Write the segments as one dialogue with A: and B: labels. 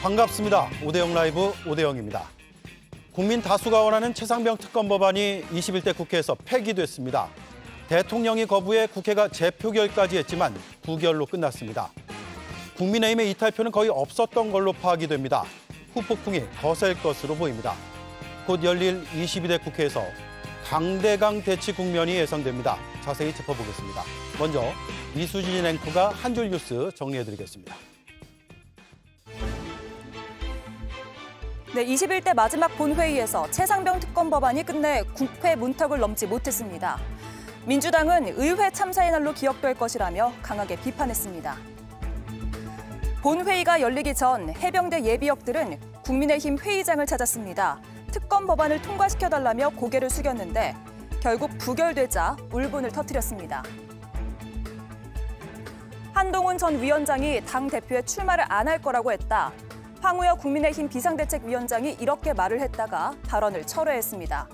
A: 반갑습니다. 오대영 라이브 오대영입니다. 국민 다수가 원하는 최상병 특검 법안이 21대 국회에서 폐기됐습니다. 대통령이 거부해 국회가 재표결까지 했지만 부결로 끝났습니다. 국민의힘의 이탈표는 거의 없었던 걸로 파악이 됩니다. 후폭풍이 거셀 것으로 보입니다. 곧 열릴 22대 국회에서 강대강 대치 국면이 예상됩니다. 자세히 짚어보겠습니다. 먼저 이수진 앵커가 한 줄 뉴스 정리해드리겠습니다.
B: 네, 21대 마지막 본회의에서 최상병 특검 법안이 끝내 국회 문턱을 넘지 못했습니다. 민주당은 의회 참사의 날로 기억될 것이라며 강하게 비판했습니다. 본회의가 열리기 전 해병대 예비역들은 국민의힘 회의장을 찾았습니다. 특검 법안을 통과시켜달라며 고개를 숙였는데 결국 부결되자 울분을 터뜨렸습니다. 한동훈 전 위원장이 당대표에 출마를 안 할 거라고 했다. 황우여 국민의힘 비상대책위원장이 이렇게 말을 했다가 발언을 철회했습니다.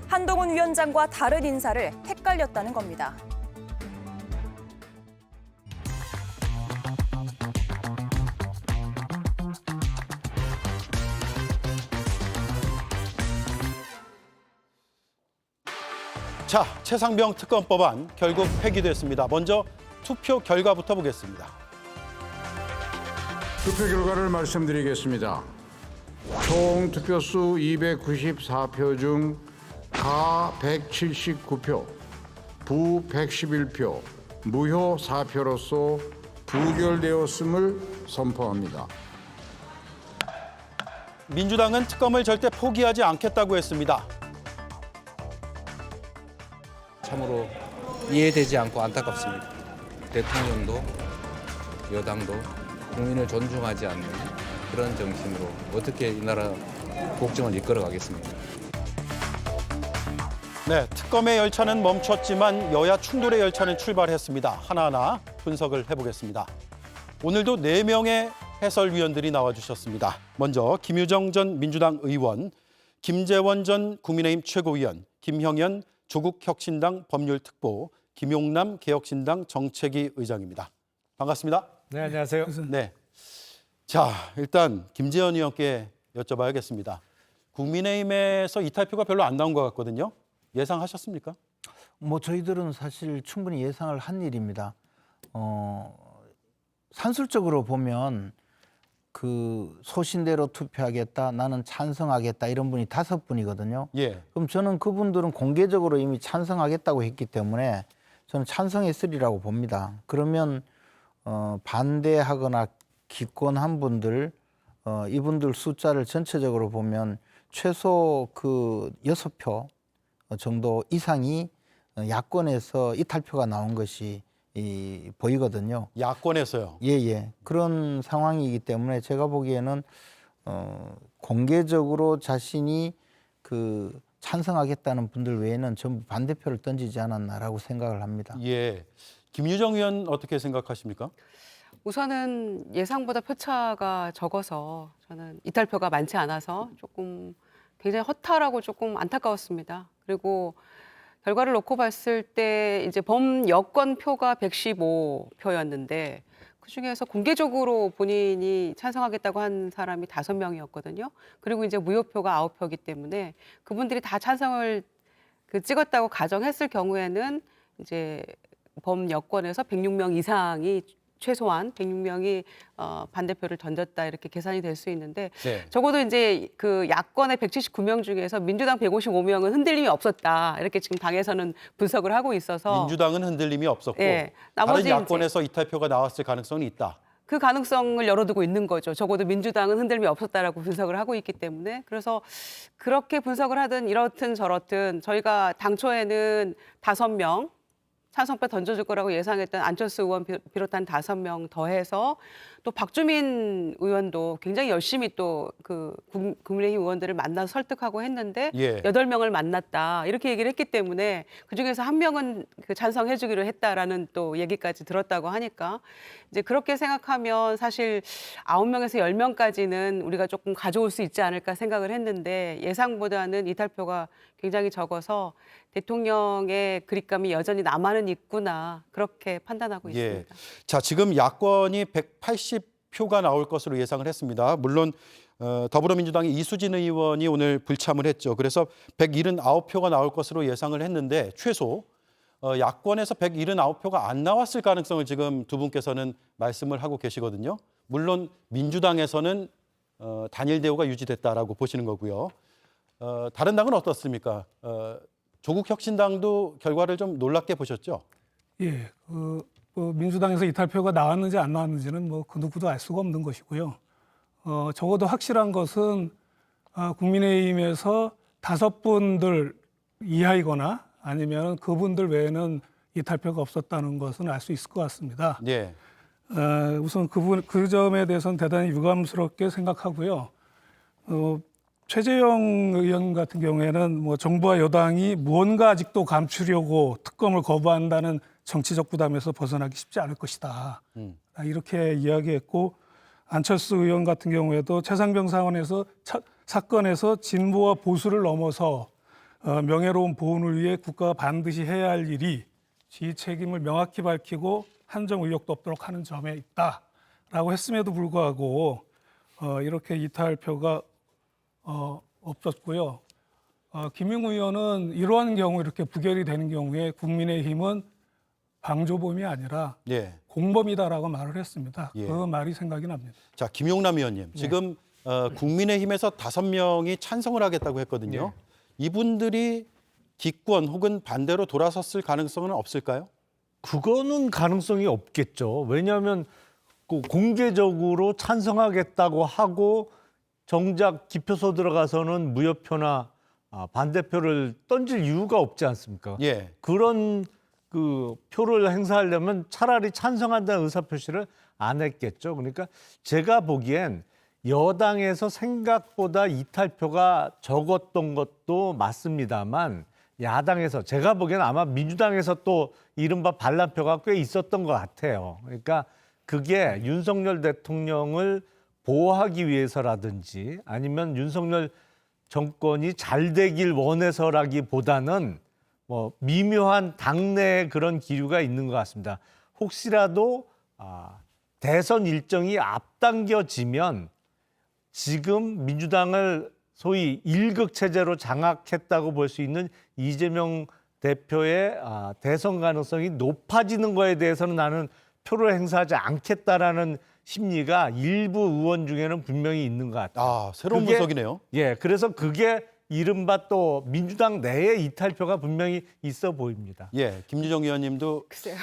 B: 한동훈 위원장과 다른 인사를 헷갈렸다는 겁니다.
A: 자, 최상병 특검 법안 결국 폐기됐습니다. 먼저 투표 결과부터 보겠습니다.
C: 투표 결과를 말씀드리겠습니다. 총 투표수 294표 중 가 179표, 부 111표, 무효 4표로서 부결되었음을 선포합니다.
A: 민주당은 특검을 절대 포기하지 않겠다고 했습니다.
D: 참으로 이해되지 않고 안타깝습니다. 대통령도 여당도 국민을 존중하지 않는 그런 정신으로 어떻게 이 나라 국정을 이끌어가겠습니까?
A: 네, 특검의 열차는 멈췄지만 여야 충돌의 열차는 출발했습니다. 하나하나 분석을 해보겠습니다. 오늘도 4명의 해설위원들이 나와주셨습니다. 먼저 김유정 전 민주당 의원, 김재원 전 국민의힘 최고위원, 김형현 조국혁신당 법률특보, 김용남 개혁신당 정책위 의장입니다. 반갑습니다.
E: 네, 안녕하세요.
A: 네. 자, 일단 김재원 의원께 여쭤봐야겠습니다. 국민의힘에서 이탈표가 별로 안 나온 것 같거든요. 예상하셨습니까?
E: 저희들은 사실 충분히 예상을 한 일입니다. 산술적으로 보면 그 소신대로 투표하겠다, 나는 찬성하겠다 이런 분이 5분이거든요.
A: 예.
E: 그럼 저는 그분들은 공개적으로 이미 찬성하겠다고 했기 때문에 저는 찬성했으리라고 봅니다. 그러면 반대하거나 기권한 분들, 이분들 숫자를 전체적으로 보면 최소 그 6표 정도 이상이 야권에서 이탈표가 나온 것이 보이거든요.
A: 야권에서요?
E: 예. 그런 상황이기 때문에 제가 보기에는 공개적으로 자신이 그 찬성하겠다는 분들 외에는 전부 반대표를 던지지 않았나라고 생각을 합니다.
A: 예. 김유정 의원 어떻게 생각하십니까?
F: 우선은 예상보다 표차가 적어서 저는 이탈표가 많지 않아서 조금 굉장히 허탈하고 조금 안타까웠습니다. 그리고 결과를 놓고 봤을 때 이제 범여권 표가 115표였는데 그중에서 공개적으로 본인이 찬성하겠다고 한 사람이 5명이었거든요. 그리고 이제 무효표가 9표이기 때문에 그분들이 다 찬성을 찍었다고 가정했을 경우에는 이제 범여권에서 106명 이상이 최소한 106명이 반대표를 던졌다 이렇게 계산이 될 수 있는데
A: 네.
F: 적어도 이제 그 야권의 179명 중에서 민주당 155명은 흔들림이 없었다 이렇게 지금 당에서는 분석을 하고 있어서
A: 민주당은 흔들림이 없었고
F: 네,
A: 다른
F: 나머지
A: 야권에서 이탈표가 나왔을 가능성이 있다.
F: 그 가능성을 열어두고 있는 거죠. 적어도 민주당은 흔들림이 없었다라고 분석을 하고 있기 때문에 그래서 그렇게 분석을 하든 이렇든 저렇든 저희가 당초에는 5명 찬성표 던져줄 거라고 예상했던 안철수 의원 비롯한 5명 더해서 또 박주민 의원도 굉장히 열심히 또 그 국민의힘 의원들을 만나서 설득하고 했는데
A: 예.
F: 8명을 만났다 이렇게 얘기를 했기 때문에 그중에서 1명은 그 찬성해주기로 했다라는 또 얘기까지 들었다고 하니까 이제 그렇게 생각하면 사실 9명에서 10명까지는 우리가 조금 가져올 수 있지 않을까 생각을 했는데 예상보다는 이탈표가 굉장히 적어서 대통령의 그립감이 여전히 남아는 있구나 그렇게 판단하고
A: 예.
F: 있습니다.
A: 자, 지금 야권이 180 표가 나올 것으로 예상을 했습니다. 물론 더불어민주당의 이수진 의원이 오늘 불참을 했죠. 그래서 179표가 나올 것으로 예상을 했는데 최소 야권에서 179표가 안 나왔을 가능성을 지금 두 분께서는 말씀을 하고 계시거든요. 물론 민주당에서는 단일 대우가 유지됐다라고 보시는 거고요. 다른 당은 어떻습니까? 조국혁신당도 결과를 좀 놀랍게 보셨죠?
G: 예, 민주당에서 이탈표가 나왔는지 안 나왔는지는 그 누구도 알 수가 없는 것이고요. 적어도 확실한 것은 국민의힘에서 5분들 이하이거나 아니면 그분들 외에는 이탈표가 없었다는 것은 알 수 있을 것 같습니다.
A: 예.
G: 우선 그 점에 대해서는 대단히 유감스럽게 생각하고요. 최재형 의원 같은 경우에는 정부와 여당이 무언가 아직도 감추려고 특검을 거부한다는 정치적 부담에서 벗어나기 쉽지 않을 것이다. 이렇게 이야기했고, 안철수 의원 같은 경우에도 최상병 사건에서 진보와 보수를 넘어서 명예로운 보훈을 위해 국가가 반드시 해야 할 일이 지 책임을 명확히 밝히고 한정 의혹도 없도록 하는 점에 있다라고 했음에도 불구하고 이렇게 이탈표가 없었고요. 김용 의원은 이러한 경우 이렇게 부결이 되는 경우에 국민의힘은 방조범이 아니라
A: 예.
G: 공범이다라고 말을 했습니다.
A: 예.
G: 그 말이 생각이 납니다.
A: 자, 김용남 의원님. 지금 국민의힘에서 5명이 찬성을 하겠다고 했거든요. 이분들이 기권 혹은 반대로 돌아섰을 가능성은 없을까요?
H: 그거는 가능성이 없겠죠. 왜냐하면 공개적으로 찬성하겠다고 하고 정작 기표소 들어가서는 무효표나 반대표를 던질 이유가 없지 않습니까?
A: 예.
H: 그런 그 표를 행사하려면 차라리 찬성한다는 의사표시를 안 했겠죠. 그러니까 제가 보기엔 여당에서 생각보다 이탈표가 적었던 것도 맞습니다만 야당에서 제가 보기엔 아마 민주당에서 또 이른바 반란표가 꽤 있었던 것 같아요. 그러니까 그게 윤석열 대통령을 보호하기 위해서라든지 아니면 윤석열 정권이 잘 되길 원해서라기보다는 미묘한 당내의 그런 기류가 있는 것 같습니다. 혹시라도 대선 일정이 앞당겨지면 지금 민주당을 소위 일극 체제로 장악했다고 볼 수 있는 이재명 대표의 대선 가능성이 높아지는 거에 대해서는 나는 표를 행사하지 않겠다라는 심리가 일부 의원 중에는 분명히 있는 것 같아요.
A: 새로운 분석이네요.
H: 예, 그래서 그게 이른바 또 민주당 내에 이탈표가 분명히 있어 보입니다.
A: 예, 김유정 의원님도
F: 글쎄요.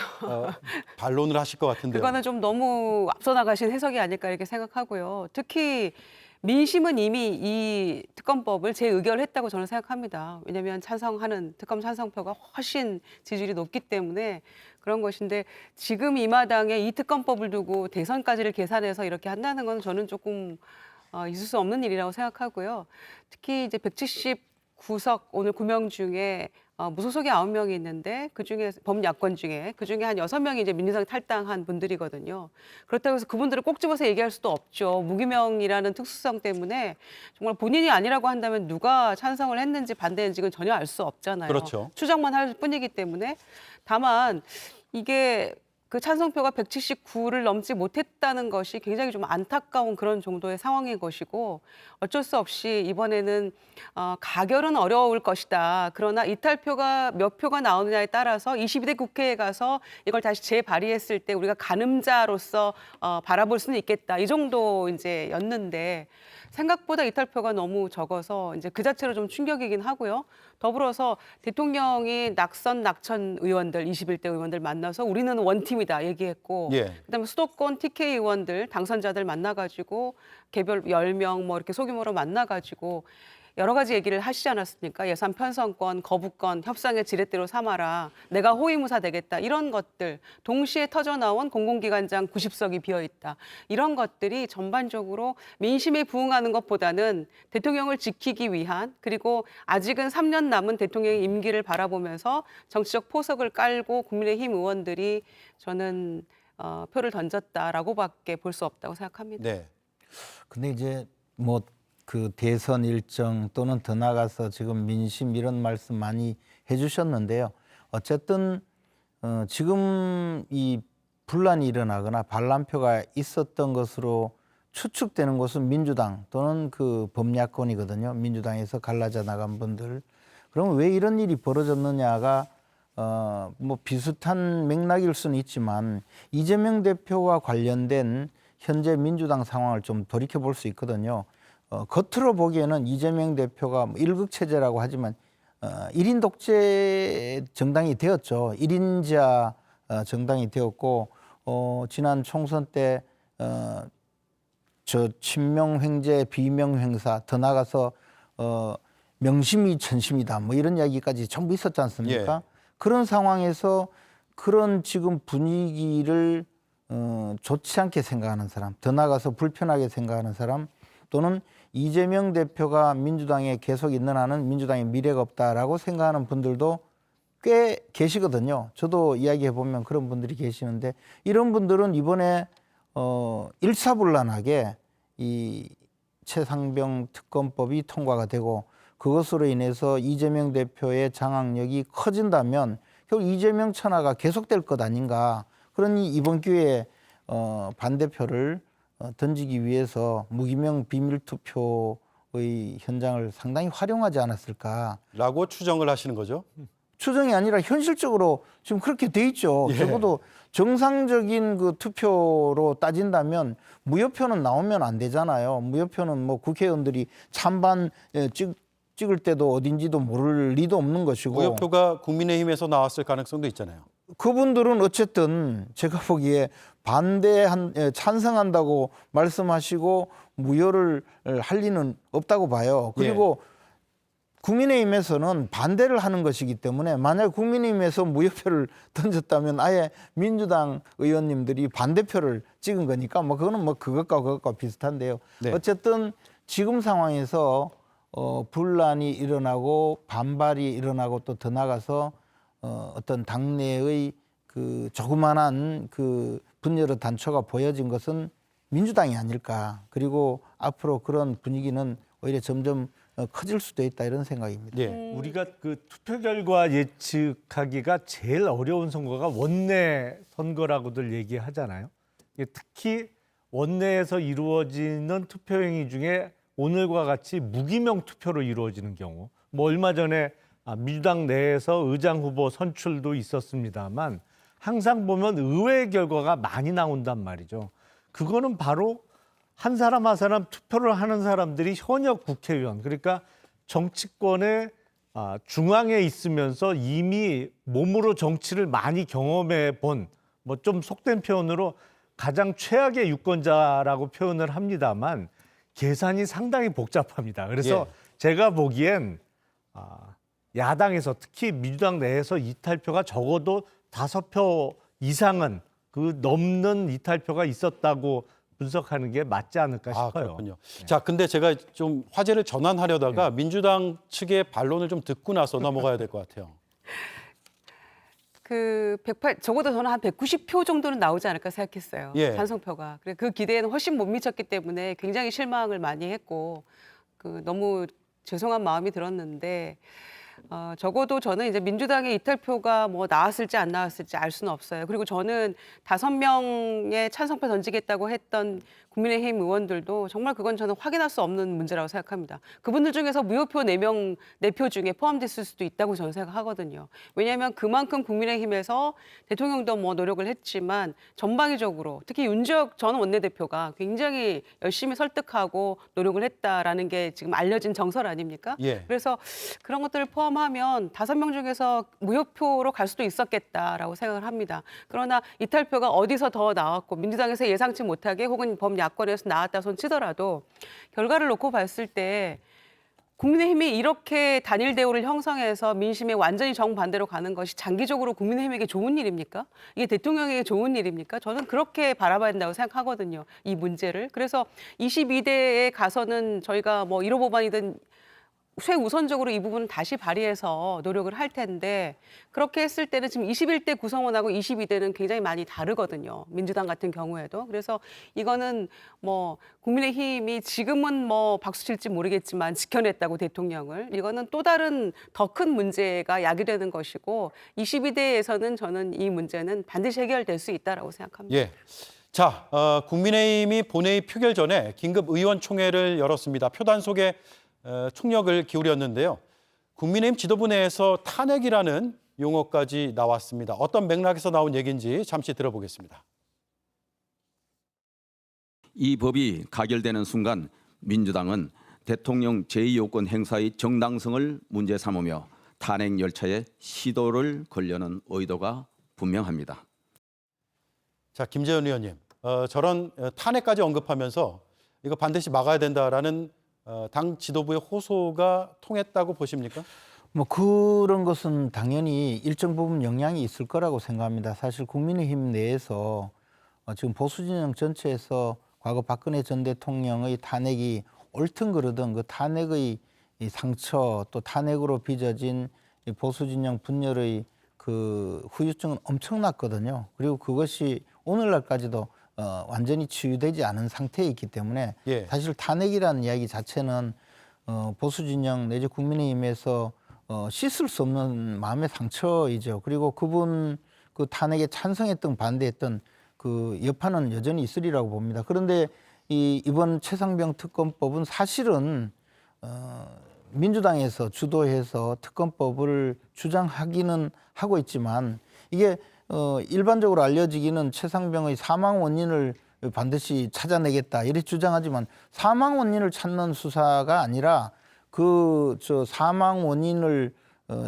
A: 반론을 하실 것 같은데요.
F: 그거는 좀 너무 앞서 나가신 해석이 아닐까 이렇게 생각하고요. 특히 민심은 이미 이 특검법을 재의결했다고 저는 생각합니다. 왜냐하면 특검 찬성표가 훨씬 지지율이 높기 때문에 그런 것인데 지금 이 마당에 이 특검법을 두고 대선까지를 계산해서 이렇게 한다는 건 저는 조금 있을 수 없는 일이라고 생각하고요. 특히 이제 179석 오늘 9명 중에 무소속이 9명이 있는데 그중에 범야권 중에 그중에 한 6명이 이제 민주당 탈당한 분들이거든요. 그렇다고 해서 그분들을 꼭 집어서 얘기할 수도 없죠. 무기명이라는 특수성 때문에 정말 본인이 아니라고 한다면 누가 찬성을 했는지 반대했는지는 전혀 알 수 없잖아요.
A: 그렇죠.
F: 추정만 할 뿐이기 때문에 다만 이게 그 찬성표가 179를 넘지 못했다는 것이 굉장히 좀 안타까운 그런 정도의 상황인 것이고 어쩔 수 없이 이번에는 가결은 어려울 것이다. 그러나 이탈표가 몇 표가 나오느냐에 따라서 22대 국회에 가서 이걸 다시 재발의했을 때 우리가 가늠자로서 바라볼 수는 있겠다. 이 정도 이제 였는데 생각보다 이탈표가 너무 적어서 이제 그 자체로 좀 충격이긴 하고요. 더불어서 대통령이 낙천 의원들, 21대 의원들 만나서 우리는 원팀이다 얘기했고
A: 예.
F: 그다음에 수도권 TK 의원들, 당선자들 만나가지고 개별 10명 뭐 이렇게 소규모로 만나가지고 여러 가지 얘기를 하시지 않았습니까? 예산 편성권, 거부권, 협상의 지렛대로 삼아라. 내가 호위무사 되겠다. 이런 것들. 동시에 터져나온 공공기관장 90석이 비어있다. 이런 것들이 전반적으로 민심에 부응하는 것보다는 대통령을 지키기 위한 그리고 아직은 3년 남은 대통령의 임기를 바라보면서 정치적 포석을 깔고 국민의힘 의원들이 저는 표를 던졌다라고밖에 볼 수 없다고 생각합니다.
A: 네.
E: 근데 이제 그 대선 일정 또는 더 나가서 지금 민심 이런 말씀 많이 해주셨는데요. 어쨌든 지금 이 분란이 일어나거나 반란표가 있었던 것으로 추측되는 곳은 민주당 또는 그 범야권이거든요. 민주당에서 갈라져 나간 분들. 그럼 왜 이런 일이 벌어졌느냐가 뭐 비슷한 맥락일 수는 있지만 이재명 대표와 관련된 현재 민주당 상황을 좀 돌이켜 볼 수 있거든요. 겉으로 보기에는 이재명 대표가 뭐 일극체제라고 하지만 1인 독재 정당이 되었죠. 1인자 정당이 되었고 지난 총선 때 저 친명횡재 비명행사 더 나가서 명심이 천심이다 뭐 이런 이야기까지 전부 있었지 않습니까?
A: 예.
E: 그런 상황에서 그런 지금 분위기를 좋지 않게 생각하는 사람, 더 나가서 불편하게 생각하는 사람, 또는 이재명 대표가 민주당에 계속 있는 한은 민주당의 미래가 없다라고 생각하는 분들도 꽤 계시거든요. 저도 이야기해 보면 그런 분들이 계시는데 이런 분들은 이번에 일사불란하게 이 최상병 특검법이 통과가 되고 그것으로 인해서 이재명 대표의 장악력이 커진다면 결국 이재명 천하가 계속될 것 아닌가. 그러니 이번 기회에 반대표를 던지기 위해서 무기명 비밀투표의 현장을 상당히 활용하지 않았을까.
A: 라고 추정을 하시는 거죠?
E: 추정이 아니라 현실적으로 지금 그렇게 돼 있죠.
A: 예.
E: 적어도 정상적인 그 투표로 따진다면 무효표는 나오면 안 되잖아요. 무효표는 뭐 국회의원들이 찬반 찍을 때도 어딘지도 모를 리도 없는 것이고.
A: 무효표가 국민의힘에서 나왔을 가능성도 있잖아요.
E: 그분들은 어쨌든 제가 보기에 찬성한다고 말씀하시고 무효를 할 리는 없다고 봐요. 그리고 국민의힘에서는 반대를 하는 것이기 때문에 만약 국민의힘에서 무효표를 던졌다면 아예 민주당 의원님들이 반대표를 찍은 거니까 뭐 그거는 뭐 그것과 비슷한데요.
A: 네.
E: 어쨌든 지금 상황에서 분란이 일어나고 반발이 일어나고 또 더 나가서 어떤 당내의 그 조그만한 그 분열의 단초가 보여진 것은 민주당이 아닐까. 그리고 앞으로 그런 분위기는 오히려 점점 커질 수도 있다 이런 생각입니다.
A: 예.
H: 우리가 그 투표 결과 예측하기가 제일 어려운 선거가 원내 선거라고들 얘기하잖아요. 특히 원내에서 이루어지는 투표 행위 중에 오늘과 같이 무기명 투표로 이루어지는 경우, 뭐 얼마 전에 민주당 내에서 의장 후보 선출도 있었습니다만 항상 보면 의외의 결과가 많이 나온단 말이죠. 그거는 바로 한 사람 한 사람 투표를 하는 사람들이 현역 국회의원, 그러니까 정치권의 중앙에 있으면서 이미 몸으로 정치를 많이 경험해 본, 뭐 좀 속된 표현으로 가장 최악의 유권자라고 표현을 합니다만 계산이 상당히 복잡합니다. 그래서 제가 보기엔 야당에서 특히 민주당 내에서 이탈표가 적어도 5표 이상은 그 넘는 이탈표가 있었다고 분석하는 게 맞지 않을까 싶어요.
A: 그렇군요. 자, 근데 제가 좀 화제를 전환하려다가 민주당 측의 반론을 좀 듣고 나서 넘어가야 될 것 같아요.
F: 적어도 저는 한 190표 정도는 나오지 않을까 생각했어요.
A: 예.
F: 찬성표가. 그 기대에는 훨씬 못 미쳤기 때문에 굉장히 실망을 많이 했고 너무 죄송한 마음이 들었는데 적어도 저는 이제 민주당의 이탈표가 뭐 나왔을지 안 나왔을지 알 수는 없어요. 그리고 저는 5명의 찬성표 던지겠다고 했던 국민의힘 의원들도 정말 그건 저는 확인할 수 없는 문제라고 생각합니다. 그분들 중에서 무효표 4표 중에 포함됐을 수도 있다고 저는 생각하거든요. 왜냐하면 그만큼 국민의힘에서 대통령도 뭐 노력을 했지만 전방위적으로 특히 윤지혁 전 원내대표가 굉장히 열심히 설득하고 노력을 했다라는 게 지금 알려진 정설 아닙니까?
A: 예.
F: 그래서 그런 것들을 포함하면 5명 중에서 무효표로 갈 수도 있었겠다라고 생각을 합니다. 그러나 이탈표가 어디서 더 나왔고 민주당에서 예상치 못하게 혹은 범야권에서 나왔다 손 치더라도 결과를 놓고 봤을 때 국민의힘이 이렇게 단일 대우를 형성해서 민심에 완전히 정반대로 가는 것이 장기적으로 국민의힘에게 좋은 일입니까? 이게 대통령에게 좋은 일입니까? 저는 그렇게 바라봐야 된다고 생각하거든요. 이 문제를. 그래서 22대에 가서는 저희가 뭐 1호 법안이든 최우선적으로 이 부분은 다시 발의해서 노력을 할 텐데 그렇게 했을 때는 지금 21대 구성원하고 22대는 굉장히 많이 다르거든요. 민주당 같은 경우에도. 그래서 이거는 뭐 국민의힘이 지금은 뭐 박수 칠지 모르겠지만 지켜냈다고 대통령을. 이거는 또 다른 더 큰 문제가 야기되는 것이고 22대에서는 저는 이 문제는 반드시 해결될 수 있다라고 생각합니다.
A: 예. 자, 국민의힘이 본회의 표결 전에 긴급 의원총회를 열었습니다. 표단속에 총력을 기울였는데요. 국민의힘 지도부 내에서 탄핵이라는 용어까지 나왔습니다. 어떤 맥락에서 나온 얘기인지 잠시 들어보겠습니다.
I: 이 법이 가결되는 순간 민주당은 대통령 제2요건 행사의 정당성을 문제 삼으며 탄핵 열차에 시도를 걸려는 의도가 분명합니다.
A: 자, 김재현 의원님, 저런 탄핵까지 언급하면서 이거 반드시 막아야 된다라는 당 지도부의 호소가 통했다고 보십니까?
E: 뭐 그런 것은 당연히 일정 부분 영향이 있을 거라고 생각합니다. 사실 국민의힘 내에서 지금 보수 진영 전체에서 과거 박근혜 전 대통령의 탄핵이 옳든 그르든 그 탄핵의 이 상처 또 탄핵으로 빚어진 이 보수 진영 분열의 그 후유증은 엄청났거든요. 그리고 그것이 오늘날까지도 완전히 치유되지 않은 상태에 있기 때문에
A: 예.
E: 사실 탄핵이라는 이야기 자체는 보수 진영 내지 국민의힘에서 씻을 수 없는 마음의 상처이죠. 그리고 그분 그 탄핵에 찬성했던 반대했던 그 여파는 여전히 있으리라고 봅니다. 그런데 이번 최상병 특검법은 사실은 민주당에서 주도해서 특검법을 주장하기는 하고 있지만 이게 일반적으로 알려지기는 최상병의 사망 원인을 반드시 찾아내겠다 이렇게 주장하지만 사망 원인을 찾는 수사가 아니라 사망 원인을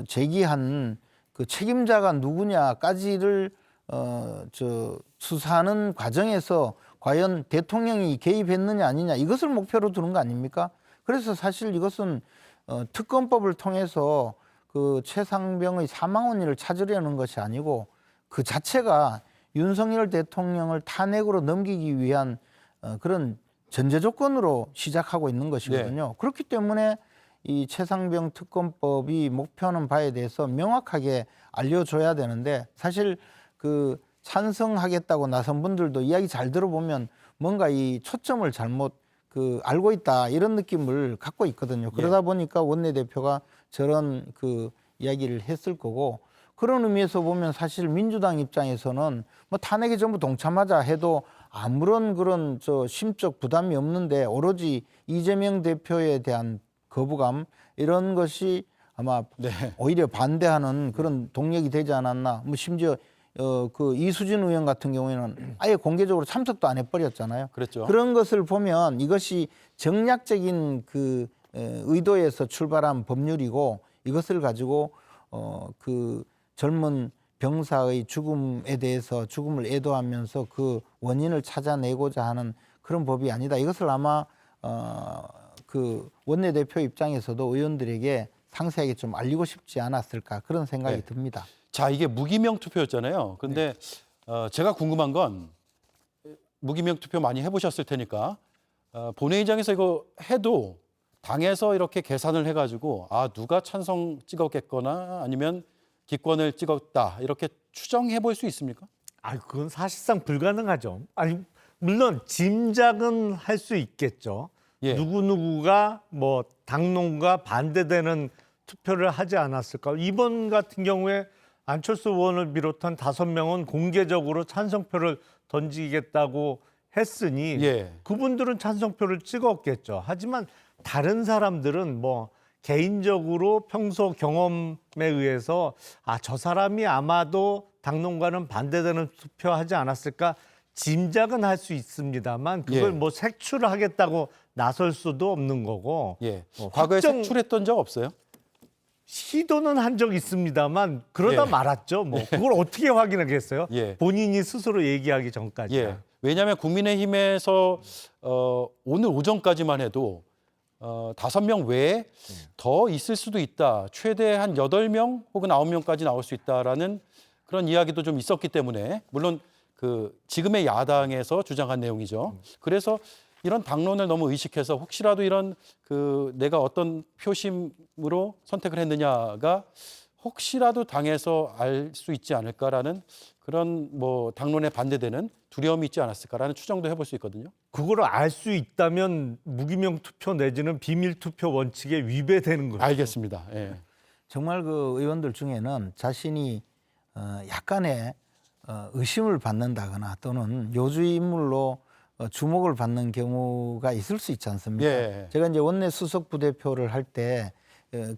E: 제기한 그 책임자가 누구냐까지를 수사하는 과정에서 과연 대통령이 개입했느냐 아니냐 이것을 목표로 두는 거 아닙니까? 그래서 사실 이것은 특검법을 통해서 그 최상병의 사망 원인을 찾으려는 것이 아니고 그 자체가 윤석열 대통령을 탄핵으로 넘기기 위한 그런 전제 조건으로 시작하고 있는 것이거든요.
A: 네.
E: 그렇기 때문에 이 최상병 특검법이 목표하는 바에 대해서 명확하게 알려줘야 되는데 사실 그 찬성하겠다고 나선 분들도 이야기 잘 들어보면 뭔가 이 초점을 잘못 알고 있다 이런 느낌을 갖고 있거든요. 그러다 보니까 원내대표가 저런 이야기를 했을 거고 그런 의미에서 보면 사실 민주당 입장에서는 뭐 탄핵에 전부 동참하자 해도 아무런 그런 심적 부담이 없는데 오로지 이재명 대표에 대한 거부감 이런 것이 아마 오히려 반대하는 그런 동력이 되지 않았나. 뭐 심지어 이수진 의원 같은 경우에는 아예 공개적으로 참석도 안 해버렸잖아요.
A: 그랬죠.
E: 그런 것을 보면 이것이 정략적인 의도에서 출발한 법률이고 이것을 가지고 젊은 병사의 죽음에 대해서 죽음을 애도하면서 그 원인을 찾아내고자 하는 그런 법이 아니다. 이것을 아마 원내대표 입장에서도 의원들에게 상세하게 좀 알리고 싶지 않았을까 그런 생각이 듭니다.
A: 자, 이게 무기명 투표였잖아요. 근데 제가 궁금한 건 무기명 투표 많이 해보셨을 테니까 본회의장에서 이거 해도 당에서 이렇게 계산을 해가지고 누가 찬성 찍었겠거나 아니면 기권을 찍었다 이렇게 추정해 볼 수 있습니까?
H: 그건 사실상 불가능하죠. 물론 짐작은 할 수 있겠죠.
A: 예.
H: 누구누구가 뭐 당론과 반대되는 투표를 하지 않았을까. 이번 같은 경우에 안철수 의원을 비롯한 5명은 공개적으로 찬성표를 던지겠다고 했으니 그분들은 찬성표를 찍었겠죠. 하지만 다른 사람들은 뭐 개인적으로 평소 경험에 의해서 저 사람이 아마도 당론과는 반대되는 투표하지 않았을까 짐작은 할 수 있습니다만 그걸 뭐 색출하겠다고 나설 수도 없는 거고.
A: 과거에 색출했던 적 없어요?
H: 시도는 한 적 있습니다만 그러다 말았죠. 뭐 그걸 어떻게 확인하겠어요? 본인이 스스로 얘기하기 전까지.
A: 왜냐하면 국민의힘에서 오늘 오전까지만 해도 5명 외에 더 있을 수도 있다. 최대 한 8명 혹은 9명까지 나올 수 있다라는 그런 이야기도 좀 있었기 때문에 물론 지금의 야당에서 주장한 내용이죠. 그래서 이런 당론을 너무 의식해서 혹시라도 이런 내가 어떤 표심으로 선택을 했느냐가 혹시라도 당에서 알 수 있지 않을까라는 그런 뭐 당론에 반대되는 두려움이 있지 않았을까라는 추정도 해볼 수 있거든요.
H: 그거를 알 수 있다면 무기명 투표 내지는 비밀 투표 원칙에 위배되는 거죠.
A: 알겠습니다. 예.
E: 정말 그 의원들 중에는 자신이 약간의 의심을 받는다거나 또는 요주의 인물로 주목을 받는 경우가 있을 수 있지 않습니까?
A: 예.
E: 제가 이제 원내 수석 부대표를 할 때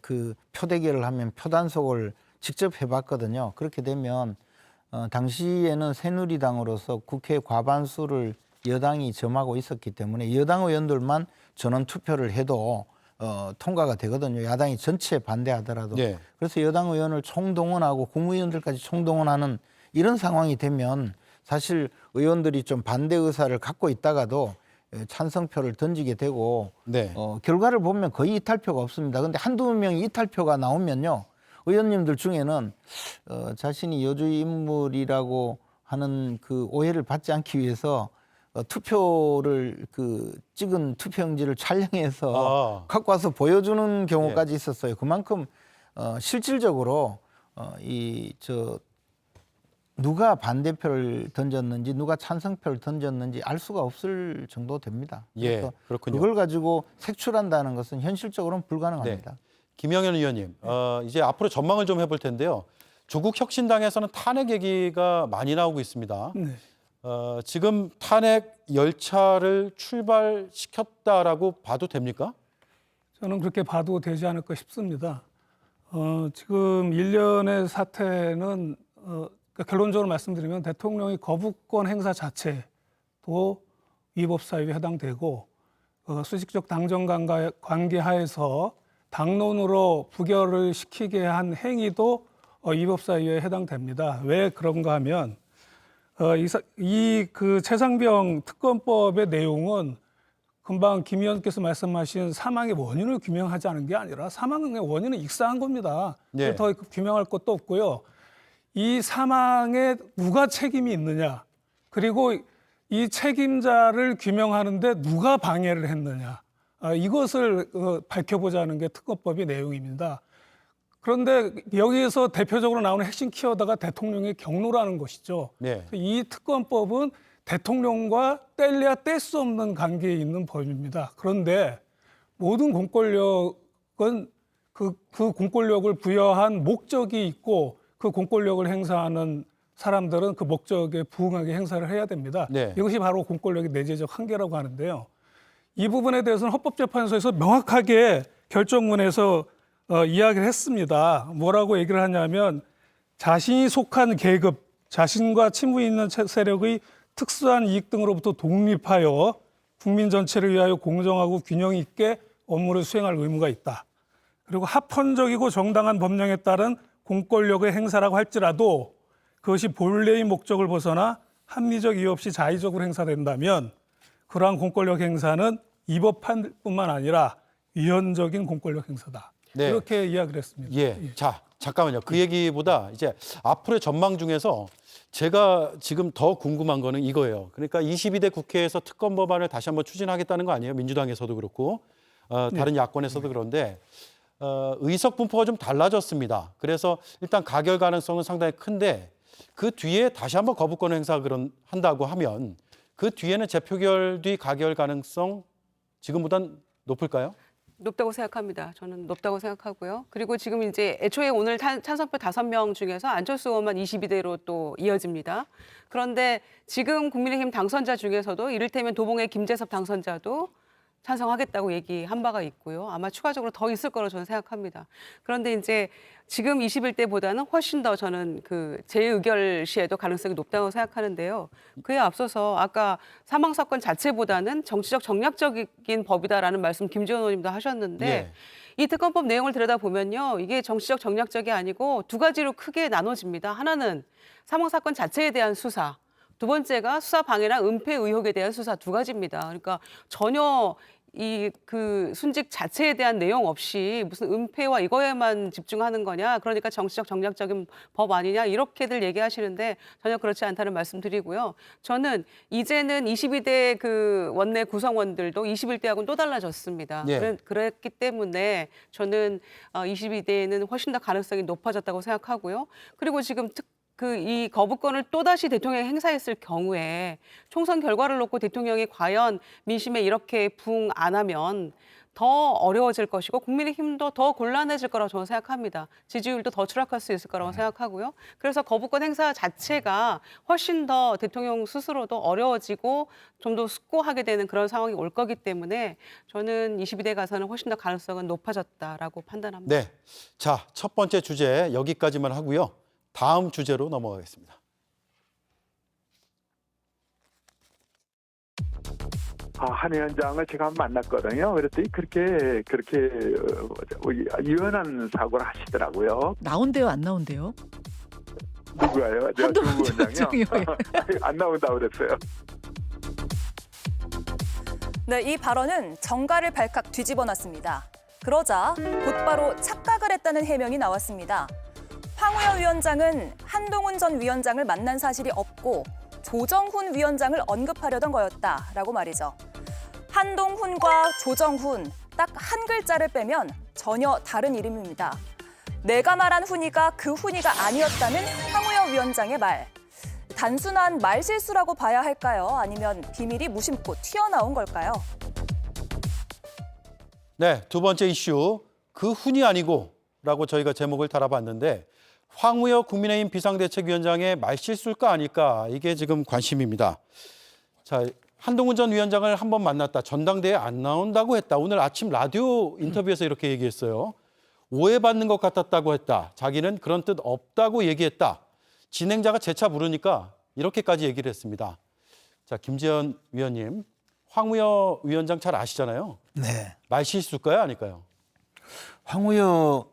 E: 그 표대결을 하면 표단속을 직접 해봤거든요. 그렇게 되면 당시에는 새누리당으로서 국회 과반수를 여당이 점하고 있었기 때문에 여당 의원들만 전원 투표를 해도 통과가 되거든요. 야당이 전체 반대하더라도.
A: 예.
E: 그래서 여당 의원을 총동원하고 국무위원들까지 총동원하는 이런 상황이 되면 사실 의원들이 좀 반대 의사를 갖고 있다가도 찬성표를 던지게 되고
A: 네.
E: 결과를 보면 거의 이탈표가 없습니다. 그런데 한두 명이 이탈표가 나오면요. 의원님들 중에는 자신이 여주의 인물이라고 하는 그 오해를 받지 않기 위해서 투표를 찍은 투표용지를 촬영해서 갖고 와서 보여주는 경우까지 있었어요. 그만큼 실질적으로 누가 반대표를 던졌는지 누가 찬성표를 던졌는지 알 수가 없을 정도 됩니다.
A: 예,
E: 그래서
A: 그렇군요.
E: 그걸 가지고 색출한다는 것은 현실적으로는 불가능합니다.
A: 네. 김영현 의원님, 이제 앞으로 전망을 좀 해볼 텐데요. 조국 혁신당에서는 탄핵 얘기가 많이 나오고 있습니다.
G: 네.
A: 지금 탄핵 열차를 출발시켰다라고 봐도 됩니까?
G: 저는 그렇게 봐도 되지 않을까 싶습니다. 지금 일련의 사태는 그러니까 결론적으로 말씀드리면 대통령이 거부권 행사 자체도 위법 사유에 해당되고 수직적 당정 관계 하에서 당론으로 부결을 시키게 한 행위도 위법 사유에 해당됩니다. 왜 그런가 하면 그 최상병 특검법의 내용은 금방 김 의원께서 말씀하신 사망의 원인을 규명하지 않은 게 아니라 사망의 원인은 익사한 겁니다.
A: 네.
G: 더 규명할 것도 없고요. 이 사망에 누가 책임이 있느냐, 그리고 이 책임자를 규명하는데 누가 방해를 했느냐, 이것을 밝혀보자는 게 특검법의 내용입니다. 그런데 여기에서 대표적으로 나오는 핵심 키워드가 대통령의 경로라는 것이죠.
A: 네.
G: 이 특검법은 대통령과 뗄래야 뗄 수 없는 관계에 있는 법입니다. 그런데 모든 공권력은 그 공권력을 부여한 목적이 있고 그 공권력을 행사하는 사람들은 그 목적에 부응하게 행사를 해야 됩니다.
A: 네.
G: 이것이 바로 공권력의 내재적 한계라고 하는데요. 이 부분에 대해서는 헌법재판소에서 명확하게 결정문에서 이야기를 했습니다. 뭐라고 얘기를 하냐면 자신이 속한 계급, 자신과 친분이 있는 세력의 특수한 이익 등으로부터 독립하여 국민 전체를 위하여 공정하고 균형 있게 업무를 수행할 의무가 있다. 그리고 합헌적이고 정당한 법령에 따른 공권력의 행사라고 할지라도 그것이 본래의 목적을 벗어나 합리적 이유 없이 자의적으로 행사된다면 그러한 공권력 행사는 위법한뿐만 아니라 위헌적인 공권력 행사다.
A: 네.
G: 이렇게 이야기를 했습니다.
A: 예. 자, 잠깐만요. 그 얘기보다 이제 앞으로의 전망 중에서 제가 지금 더 궁금한 거는 이거예요. 그러니까 22대 국회에서 특검 법안을 다시 한번 추진하겠다는 거 아니에요? 민주당에서도 그렇고 다른 야권에서도 그런데 의석 분포가 좀 달라졌습니다. 그래서 일단 가결 가능성은 상당히 큰데 그 뒤에 다시 한번 거부권 행사 한다고 하면 그 뒤에는 재표결 뒤 가결 가능성 지금보단 높을까요?
F: 높다고 생각합니다. 저는 높다고 생각하고요. 그리고 지금 이제 애초에 오늘 찬성표 5명 중에서 안철수 의원만 22대로 또 이어집니다. 그런데 지금 국민의힘 당선자 중에서도 이를테면 도봉의 김재섭 당선자도 찬성하겠다고 얘기한 바가 있고요. 아마 추가적으로 더 있을 거라고 저는 생각합니다. 그런데 이제 지금 21대보다는 훨씬 더 저는 그 재의결 시에도 가능성이 높다고 생각하는데요. 그에 앞서서 아까 사망 사건 자체보다는 정치적 정략적인 법이다라는 말씀 김지원 의원님도 하셨는데
A: 예.
F: 이 특검법 내용을 들여다보면요. 이게 정치적 정략적이 아니고 두 가지로 크게 나눠집니다. 하나는 사망 사건 자체에 대한 수사. 두 번째가 수사 방해나 은폐 의혹에 대한 수사 두 가지입니다. 그러니까 전혀 그 순직 자체에 대한 내용 없이 무슨 은폐와 이거에만 집중하는 거냐, 그러니까 정치적 정략적인 법 아니냐, 이렇게들 얘기하시는데 전혀 그렇지 않다는 말씀드리고요. 저는 이제는 22대 그 원내 구성원들도 21대하고는 또 달라졌습니다.
A: 예.
F: 그랬기 때문에 저는 22대에는 훨씬 더 가능성이 높아졌다고 생각하고요. 그리고 지금 이 거부권을 또다시 대통령이 행사했을 경우에 총선 결과를 놓고 대통령이 과연 민심에 이렇게 부응 안 하면 더 어려워질 것이고 국민의힘도 더 곤란해질 거라고 저는 생각합니다. 지지율도 더 추락할 수 있을 거라고 생각하고요. 그래서 거부권 행사 자체가 훨씬 더 대통령 스스로도 어려워지고 좀 더 숙고하게 되는 그런 상황이 올 거기 때문에 저는 22대 가서는 훨씬 더 가능성은 높아졌다라고 판단합니다.
A: 네. 자, 첫 번째 주제 여기까지만 하고요. 다음 주제로 넘어가겠습니다.
J: 한 위원장을 제가 한번 만났거든요. 그랬더니 그렇게 유연한 사고를 하시더라고요.
K: 나온대요, 안 나온대요?
J: 누구예요?
K: 한동훈
J: 위원장이요? 안 나온다고 그랬어요.
B: 네, 이 발언은 정가를 발칵 뒤집어놨습니다. 그러자 곧바로 착각을 했다는 해명이 나왔습니다. 황우여 위원장은 한동훈 전 위원장을 만난 사실이 없고 조정훈 위원장을 언급하려던 거였다라고 말이죠. 한동훈과 조정훈 딱 한 글자를 빼면 전혀 다른 이름입니다. 내가 말한 훈이가 그 훈이가 아니었다는 황우여 위원장의 말. 단순한 말실수라고 봐야 할까요? 아니면 비밀이 무심코 튀어나온 걸까요?
A: 네, 두 번째 이슈 그 훈이 아니고라고 저희가 제목을 달아봤는데 황우여 국민의힘 비상대책위원장의 말실수일까 아닐까 이게 지금 관심입니다. 자, 한동훈 전 위원장을 한번 만났다. 전당대회에 안 나온다고 했다. 오늘 아침 라디오 인터뷰에서 이렇게 얘기했어요. 오해받는 것 같았다고 했다. 자기는 그런 뜻 없다고 얘기했다. 진행자가 재차 물으니까 이렇게까지 얘기를 했습니다. 자, 김재현 위원님, 황우여 위원장 잘 아시잖아요.
E: 네.
A: 말실수일까요, 아닐까요?
E: 황우여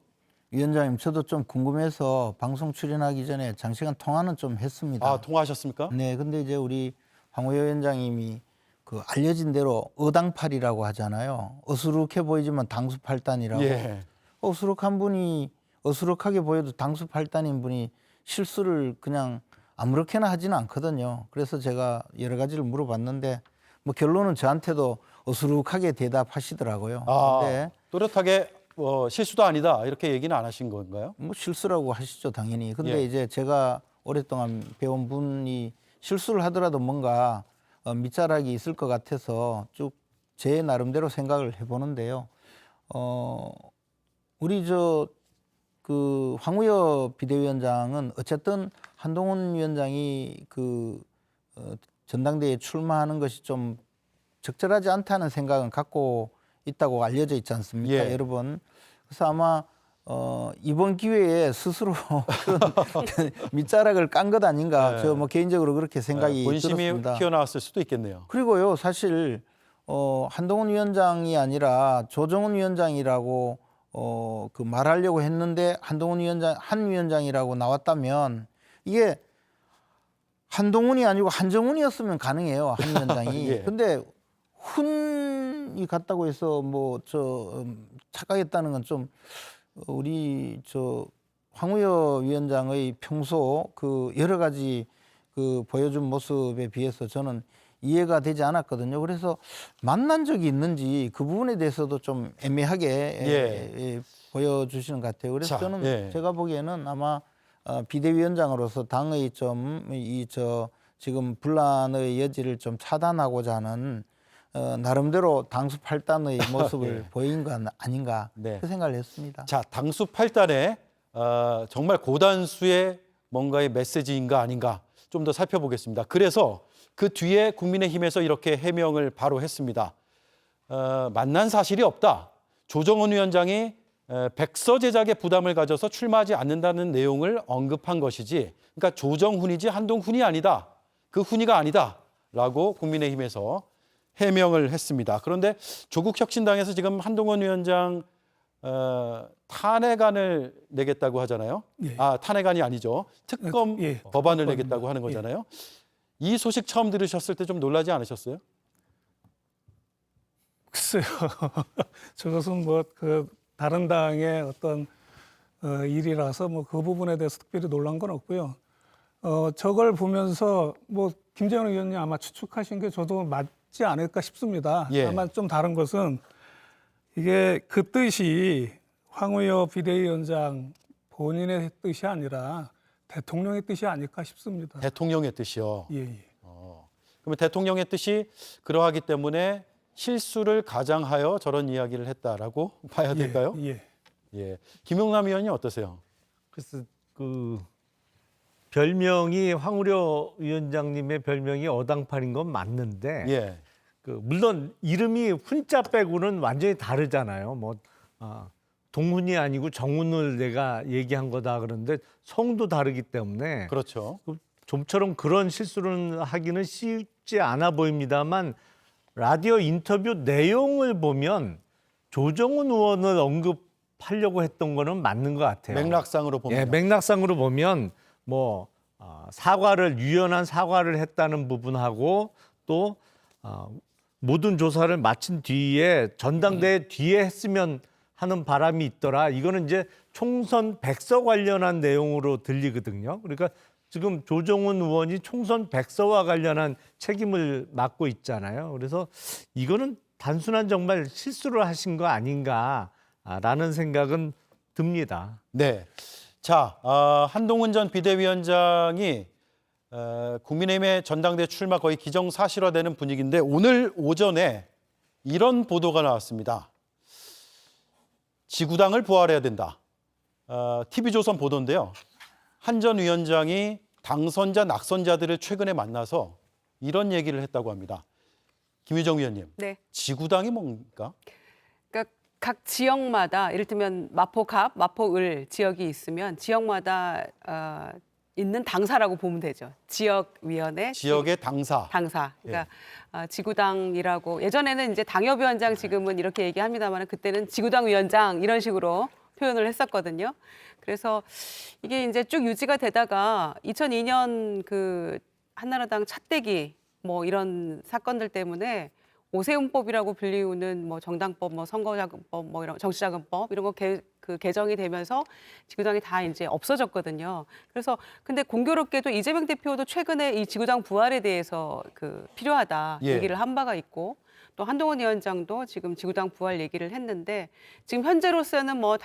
E: 위원장님, 저도 좀 궁금해서 방송 출연하기 전에 장시간 통화는 좀 했습니다.
A: 아, 통화하셨습니까?
E: 네, 근데 이제 우리 황우여 위원장님이 그 알려진 대로 어당팔이라고 하잖아요. 어수룩해 보이지만 당수팔단이라고.
A: 예.
E: 어수룩한 분이 어수룩하게 보여도 당수팔단인 분이 실수를 그냥 아무렇게나 하지는 않거든요. 그래서 제가 여러 가지를 물어봤는데 뭐 결론은 저한테도 어수룩하게 대답하시더라고요. 근데
A: 또렷하게 실수도 아니다 이렇게 얘기는 안 하신 건가요?
E: 뭐 실수라고 하시죠, 당연히. 근데
A: 예.
E: 이제 제가 오랫동안 배운 분이 실수를 하더라도 뭔가 밑자락이 있을 것 같아서 쭉 제 나름대로 생각을 해보는데요. 우리 그 황우여 비대위원장은 어쨌든 한동훈 위원장이 전당대회에 출마하는 것이 좀 적절하지 않다는 생각은 갖고 있다고 알려져 있지 않습니까,
A: 예.
E: 여러분? 그래서 아마 이번 기회에 스스로 그런 밑자락을 깐 것 아닌가.
A: 네.
E: 저 뭐 개인적으로 그렇게 생각이
A: 본심이
E: 들었습니다.
A: 튀어나왔을 수도 있겠네요.
E: 그리고요, 사실 한동훈 위원장이 아니라 조정훈 위원장이라고 그 말하려고 했는데 한동훈 위원장, 한 위원장이라고 나왔다면 이게 한동훈이 아니고 한정훈이었으면 가능해요, 한 위원장이.
A: 예.
E: 근데 훈이 같다고 해서 착각했다는 건 좀 우리 황우여 위원장의 평소 그 여러 가지 그 보여준 모습에 비해서 저는 이해가 되지 않았거든요. 그래서 만난 적이 있는지 그 부분에 대해서도 좀 애매하게 보여주시는 것 같아요. 그래서 저는 제가 보기에는 아마 비대위원장으로서 당의 지금 분란의 여지를 좀 차단하고자 하는 나름대로 당수팔단의 모습을 보인 건 아닌가 그 생각을 했습니다.
A: 자, 당수팔단에 정말 고단수의 뭔가의 메시지인가 아닌가 좀 더 살펴보겠습니다. 그래서 그 뒤에 국민의힘에서 이렇게 해명을 바로 했습니다. 만난 사실이 없다. 조정훈 위원장이 백서 제작에 부담을 가져서 출마하지 않는다는 내용을 언급한 것이지, 그러니까 조정훈이지 한동훈이 아니다. 그 훈이가 아니다라고 국민의힘에서 해명을 했습니다. 그런데 조국혁신당에서 지금 한동훈 위원장 탄핵안을 내겠다고 하잖아요.
G: 예.
A: 아, 탄핵안이 아니죠. 특검 법안을 내겠다고 하는 거잖아요. 이 소식 처음 들으셨을 때 좀 놀라지 않으셨어요?
G: 글쎄요. 저것은 뭐 그 다른 당의 어떤 일이라서 뭐 그 부분에 대해서 특별히 놀란 건 없고요. 저걸 보면서 뭐 김재원 의원님 아마 추측하신 게 저도 맞지 않을까 싶습니다.
A: 예.
G: 다만 좀 다른 것은 이게 그 뜻이 황우여 비대위원장 본인의 뜻이 아니라 대통령의 뜻이 아닐까 싶습니다.
A: 대통령의 뜻이요.
G: 예, 예.
A: 그러면 대통령의 뜻이 그러하기 때문에 실수를 가장하여 저런 이야기를 했다라고 봐야 될까요?
G: 예.
A: 예. 김용남 의원님 어떠세요?
H: 그래서 그 별명이 황우려 위원장님의 별명이 어당팔인 건 맞는데
A: 예.
H: 그 물론 이름이 훈자 빼고는 완전히 다르잖아요. 뭐 동훈이 아니고 정훈을 내가 얘기한 거다 그러는데 성도 다르기 때문에
A: 그렇죠.
H: 좀처럼 그런 실수를 하기는 쉽지 않아 보입니다만 라디오 인터뷰 내용을 보면 조정훈 의원을 언급하려고 했던 거는 맞는 것 같아요.
A: 맥락상으로 보면.
H: 예, 맥락상으로 보면 뭐 사과를 유연한 사과를 했다는 부분하고 또 모든 조사를 마친 뒤에 전당대회 뒤에 했으면 하는 바람이 있더라. 이거는 이제 총선 백서 관련한 내용으로 들리거든요. 그러니까 지금 조정훈 의원이 총선 백서와 관련한 책임을 맡고 있잖아요. 그래서 이거는 단순한 정말 실수를 하신 거 아닌가라는 생각은 듭니다.
A: 네. 자, 한동훈 전 비대위원장이 국민의힘의 전당대 출마 거의 기정사실화되는 분위기인데 오늘 오전에 이런 보도가 나왔습니다. 지구당을 부활해야 된다. TV조선 보도인데요. 한 전 위원장이 당선자, 낙선자들을 최근에 만나서 이런 얘기를 했다고 합니다. 김유정 위원님,
F: 네.
A: 지구당이 뭡니까?
F: 그러니까 각 지역마다 이를테면 마포갑, 마포을 지역이 있으면 지역마다 있는 당사라고 보면 되죠. 지역위원회.
A: 지역의 당사.
F: 당사. 그러니까 지구당이라고 예전에는 이제 당협위원장 지금은 이렇게 얘기합니다만 그때는 지구당 위원장 이런 식으로 표현을 했었거든요. 그래서 이게 이제 쭉 유지가 되다가 2002년 그 한나라당 차떼기 뭐 이런 사건들 때문에 오세훈법이라고 불리우는 뭐 정당법, 뭐 선거자금법, 뭐 이런 정치자금법 이런 거 그 개정이 되면서 지구당이 다 이제 없어졌거든요. 그래서 근데 공교롭게도 이재명 대표도 최근에 이 지구당 부활에 대해서 그 필요하다
A: 예.
F: 얘기를 한 바가 있고 또 한동훈 위원장도 지금 지구당 부활 얘기를 했는데 지금 현재로서는 뭐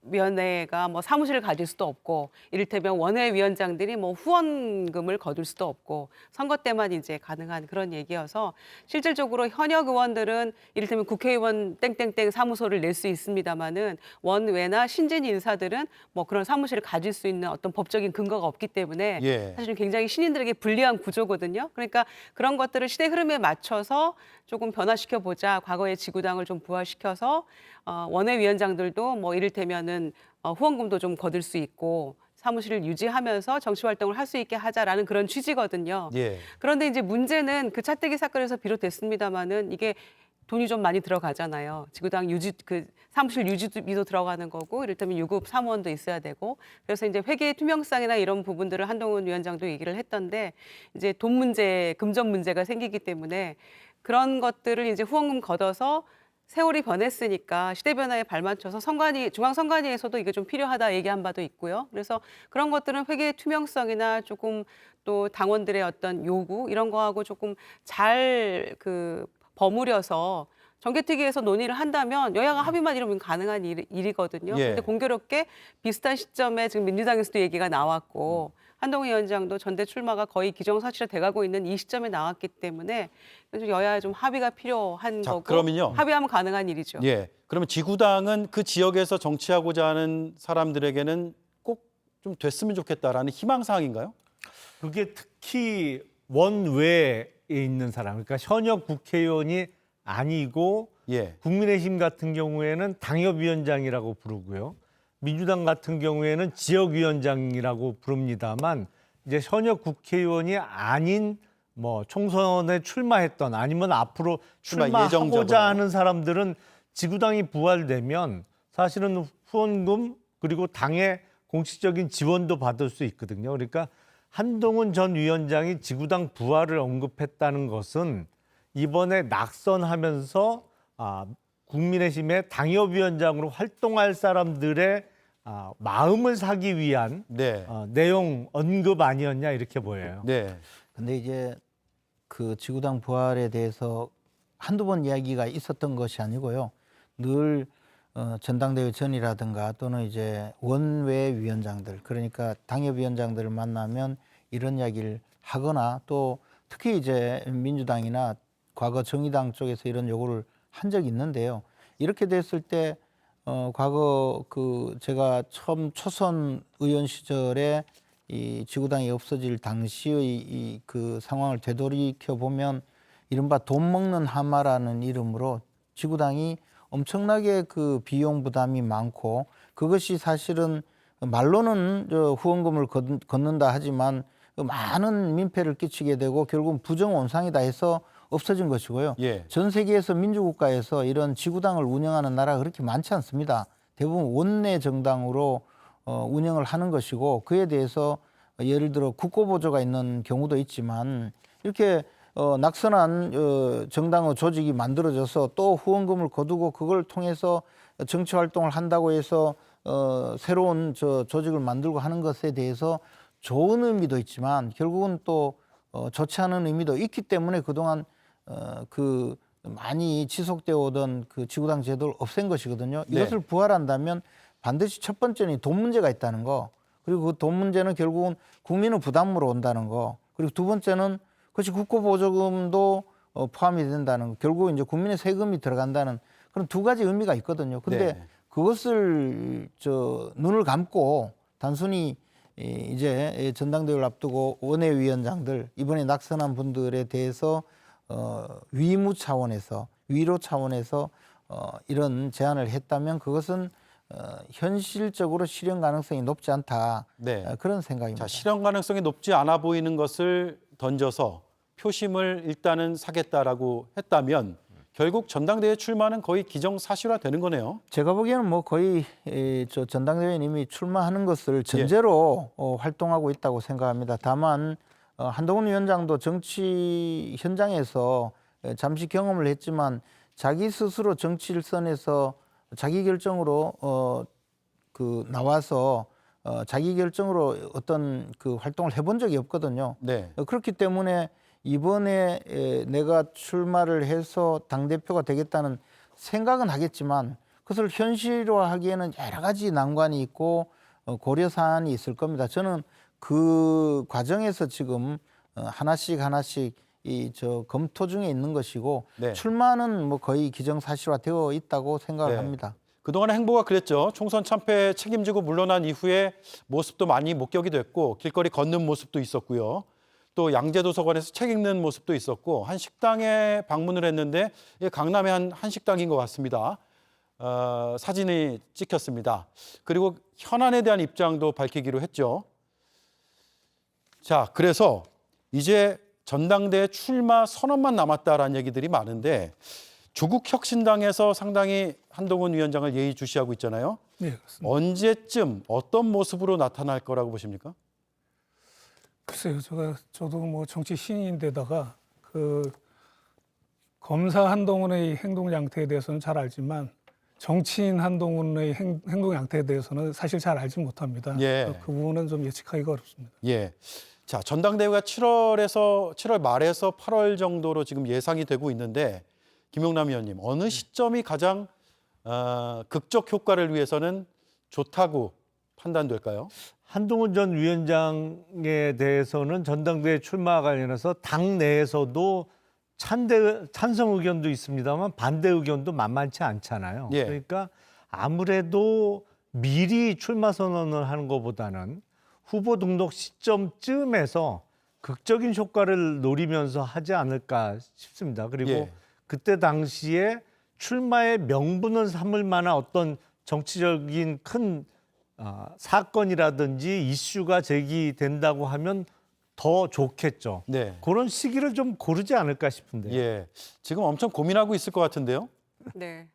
F: 당협위원회가 뭐 사무실을 가질 수도 없고 이를테면 원외위원장들이 뭐 후원금을 거둘 수도 없고 선거 때만 이제 가능한 그런 얘기여서 실질적으로 현역 의원들은 이를테면 국회의원 땡땡땡 사무소를 낼 수 있습니다마는 원외나 신진 인사들은 뭐 그런 사무실을 가질 수 있는 어떤 법적인 근거가 없기 때문에
A: 예.
F: 사실은 굉장히 신인들에게 불리한 구조거든요. 그러니까 그런 것들을 시대 흐름에 맞춰서 조금 변화시켜 보자. 과거의 지구당을 좀 부활시켜서 원외위원장들도 뭐 이를테면은 후원금도 좀 거둘 수 있고 사무실을 유지하면서 정치 활동을 할 수 있게 하자라는 그런 취지거든요.
A: 예.
F: 그런데 이제 문제는 그 차떼기 사건에서 비롯됐습니다마는 이게 돈이 좀 많이 들어가잖아요. 지구당 유지 그 사무실 유지비도 들어가는 거고 이를테면 유급 사무원도 있어야 되고 그래서 이제 회계 투명성이나 이런 부분들을 한동훈 위원장도 얘기를 했던데 이제 돈 문제, 금전 문제가 생기기 때문에 그런 것들을 이제 후원금 걷어서 세월이 변했으니까 시대 변화에 발맞춰서 중앙선관위에서도 이게 좀 필요하다 얘기한 바도 있고요. 그래서 그런 것들은 회계 투명성이나 조금 또 당원들의 어떤 요구 이런 거하고 조금 잘 그 버무려서 정개특위에서 논의를 한다면 여야가 합의만 이루면 가능한 일이거든요.
A: 예.
F: 근데 공교롭게 비슷한 시점에 지금 민주당에서도 얘기가 나왔고 한동훈 위원장도 전대 출마가 거의 기정사실화 돼가고 있는 이 시점에 나왔기 때문에 여야의 좀 합의가 필요한
A: 자,
F: 거고
A: 그러면요.
F: 합의하면 가능한 일이죠.
A: 예. 그러면 지구당은 그 지역에서 정치하고자 하는 사람들에게는 꼭 좀 됐으면 좋겠다라는 희망사항인가요?
H: 그게 특히 원외에 있는 사람, 그러니까 현역 국회의원이 아니고
A: 예.
H: 국민의힘 같은 경우에는 당협위원장이라고 부르고요. 민주당 같은 경우에는 지역위원장이라고 부릅니다만 이제 현역 국회의원이 아닌 뭐 총선에 출마했던 아니면 앞으로
A: 출마
H: 출마하고자
A: 예정적으로.
H: 하는 사람들은 지구당이 부활되면 사실은 후원금 그리고 당의 공식적인 지원도 받을 수 있거든요. 그러니까 한동훈 전 위원장이 지구당 부활을 언급했다는 것은 이번에 낙선하면서 국민의힘의 당협위원장으로 활동할 사람들의 마음을 사기 위한
A: 네.
H: 내용 언급 아니었냐 이렇게 보여요.
A: 네.
E: 근데 이제 그 지구당 부활에 대해서 한두 번 이야기가 있었던 것이 아니고요. 늘 전당대회 전이라든가 또는 이제 원외 위원장들, 그러니까 당협위원장들을 만나면 이런 이야기를 하거나 또 특히 이제 민주당이나 과거 정의당 쪽에서 이런 요구를 한 적이 있는데요. 이렇게 됐을 때 과거 그 제가 처음 초선 의원 시절에 이 지구당이 없어질 당시의 그 상황을 되돌이켜 보면 이른바 돈 먹는 하마라는 이름으로 지구당이 엄청나게 그 비용 부담이 많고, 그것이 사실은 말로는 후원금을 걷는다 하지만 많은 민폐를 끼치게 되고 결국은 부정원상이다 해서 없어진 것이고요.
A: 예.
E: 전 세계에서 민주국가에서 이런 지구당을 운영하는 나라가 그렇게 많지 않습니다. 대부분 원내 정당으로 운영을 하는 것이고, 그에 대해서 예를 들어 국고보조가 있는 경우도 있지만 이렇게 낙선한 정당의 조직이 만들어져서 또 후원금을 거두고 그걸 통해서 정치 활동을 한다고 해서 새로운 조직을 만들고 하는 것에 대해서 좋은 의미도 있지만 결국은 또 좋지 않은 의미도 있기 때문에 그동안 그 많이 지속되어 오던 그 지구당 제도를 없앤 것이거든요.
A: 네.
E: 이것을 부활한다면 반드시 첫 번째는 돈 문제가 있다는 거, 그리고 그 돈 문제는 결국은 국민의 부담으로 온다는 거, 그리고 두 번째는 그것이 국고보조금도 포함이 된다는 거, 결국 이제 국민의 세금이 들어간다는 그런 두 가지 의미가 있거든요. 근데
A: 네.
E: 그것을 눈을 감고 단순히 이제 전당대회를 앞두고 원외위원장들, 이번에 낙선한 분들에 대해서 위무 차원에서, 위로 차원에서 이런 제안을 했다면 그것은 현실적으로 실현 가능성이 높지 않다.
A: 네.
E: 그런 생각입니다.
A: 자, 실현 가능성이 높지 않아 보이는 것을 던져서 표심을 일단은 사겠다라고 했다면 결국 전당대회 출마는 거의 기정사실화 되는 거네요.
E: 제가 보기에는 뭐 거의 전당대회는 이미 출마하는 것을 전제로 활동하고 있다고 생각합니다. 다만 한동훈 위원장도 정치 현장에서 잠시 경험을 했지만 자기 스스로 정치 일선에서 자기 결정으로 나와서 자기 결정으로 어떤 그 활동을 해본 적이 없거든요.
A: 네.
E: 그렇기 때문에 이번에 내가 출마를 해서 당대표가 되겠다는 생각은 하겠지만 그것을 현실화하기에는 여러 가지 난관이 있고 고려 사안이 있을 겁니다. 저는 그 과정에서 지금 하나씩 검토 중에 있는 것이고,
A: 네.
E: 출마는 뭐 거의 기정사실화되어 있다고 생각을
A: 네.
E: 합니다.
A: 그동안의 행보가 그랬죠. 총선 참패 책임지고 물러난 이후에 모습도 많이 목격이 됐고 길거리 걷는 모습도 있었고요. 또 양재도서관에서 책 읽는 모습도 있었고 한 식당에 방문을 했는데 강남의 한 식당인 것 같습니다. 사진이 찍혔습니다. 그리고 현안에 대한 입장도 밝히기로 했죠. 자, 그래서 이제 전당대회 출마 선언만 남았다라는 얘기들이 많은데 조국혁신당에서 상당히 한동훈 위원장을 예의주시하고 있잖아요.
G: 네, 그렇습니다.
A: 언제쯤 어떤 모습으로 나타날 거라고 보십니까?
G: 글쎄요, 저도 뭐 정치 신인인데다가 그 검사 한동훈의 행동 양태에 대해서는 잘 알지만 정치인 한동훈의 행동 양태에 대해서는 사실 잘 알지 못합니다.
A: 예.
G: 그 부분은 좀 예측하기가 어렵습니다.
A: 예. 자, 전당대회가 7월 말에서 8월 정도로 지금 예상이 되고 있는데 김용남 의원님, 어느 시점이 가장 극적 효과를 위해서는 좋다고 판단될까요?
H: 한동훈 전 위원장에 대해서는 전당대회 출마 관련해서 당 내에서도 찬성 의견도 있습니다만 반대 의견도 만만치 않잖아요.
A: 예.
H: 그러니까 아무래도 미리 출마 선언을 하는 것보다는 후보 등록 시점쯤에서 극적인 효과를 노리면서 하지 않을까 싶습니다. 그리고
A: 예.
H: 그때 당시에 출마의 명분을 삼을 만한 어떤 정치적인 큰 사건이라든지 이슈가 제기된다고 하면 더 좋겠죠.
A: 네.
H: 그런 시기를 좀 고르지 않을까 싶은데.
A: 예. 지금 엄청 고민하고 있을 것 같은데요.
F: 네.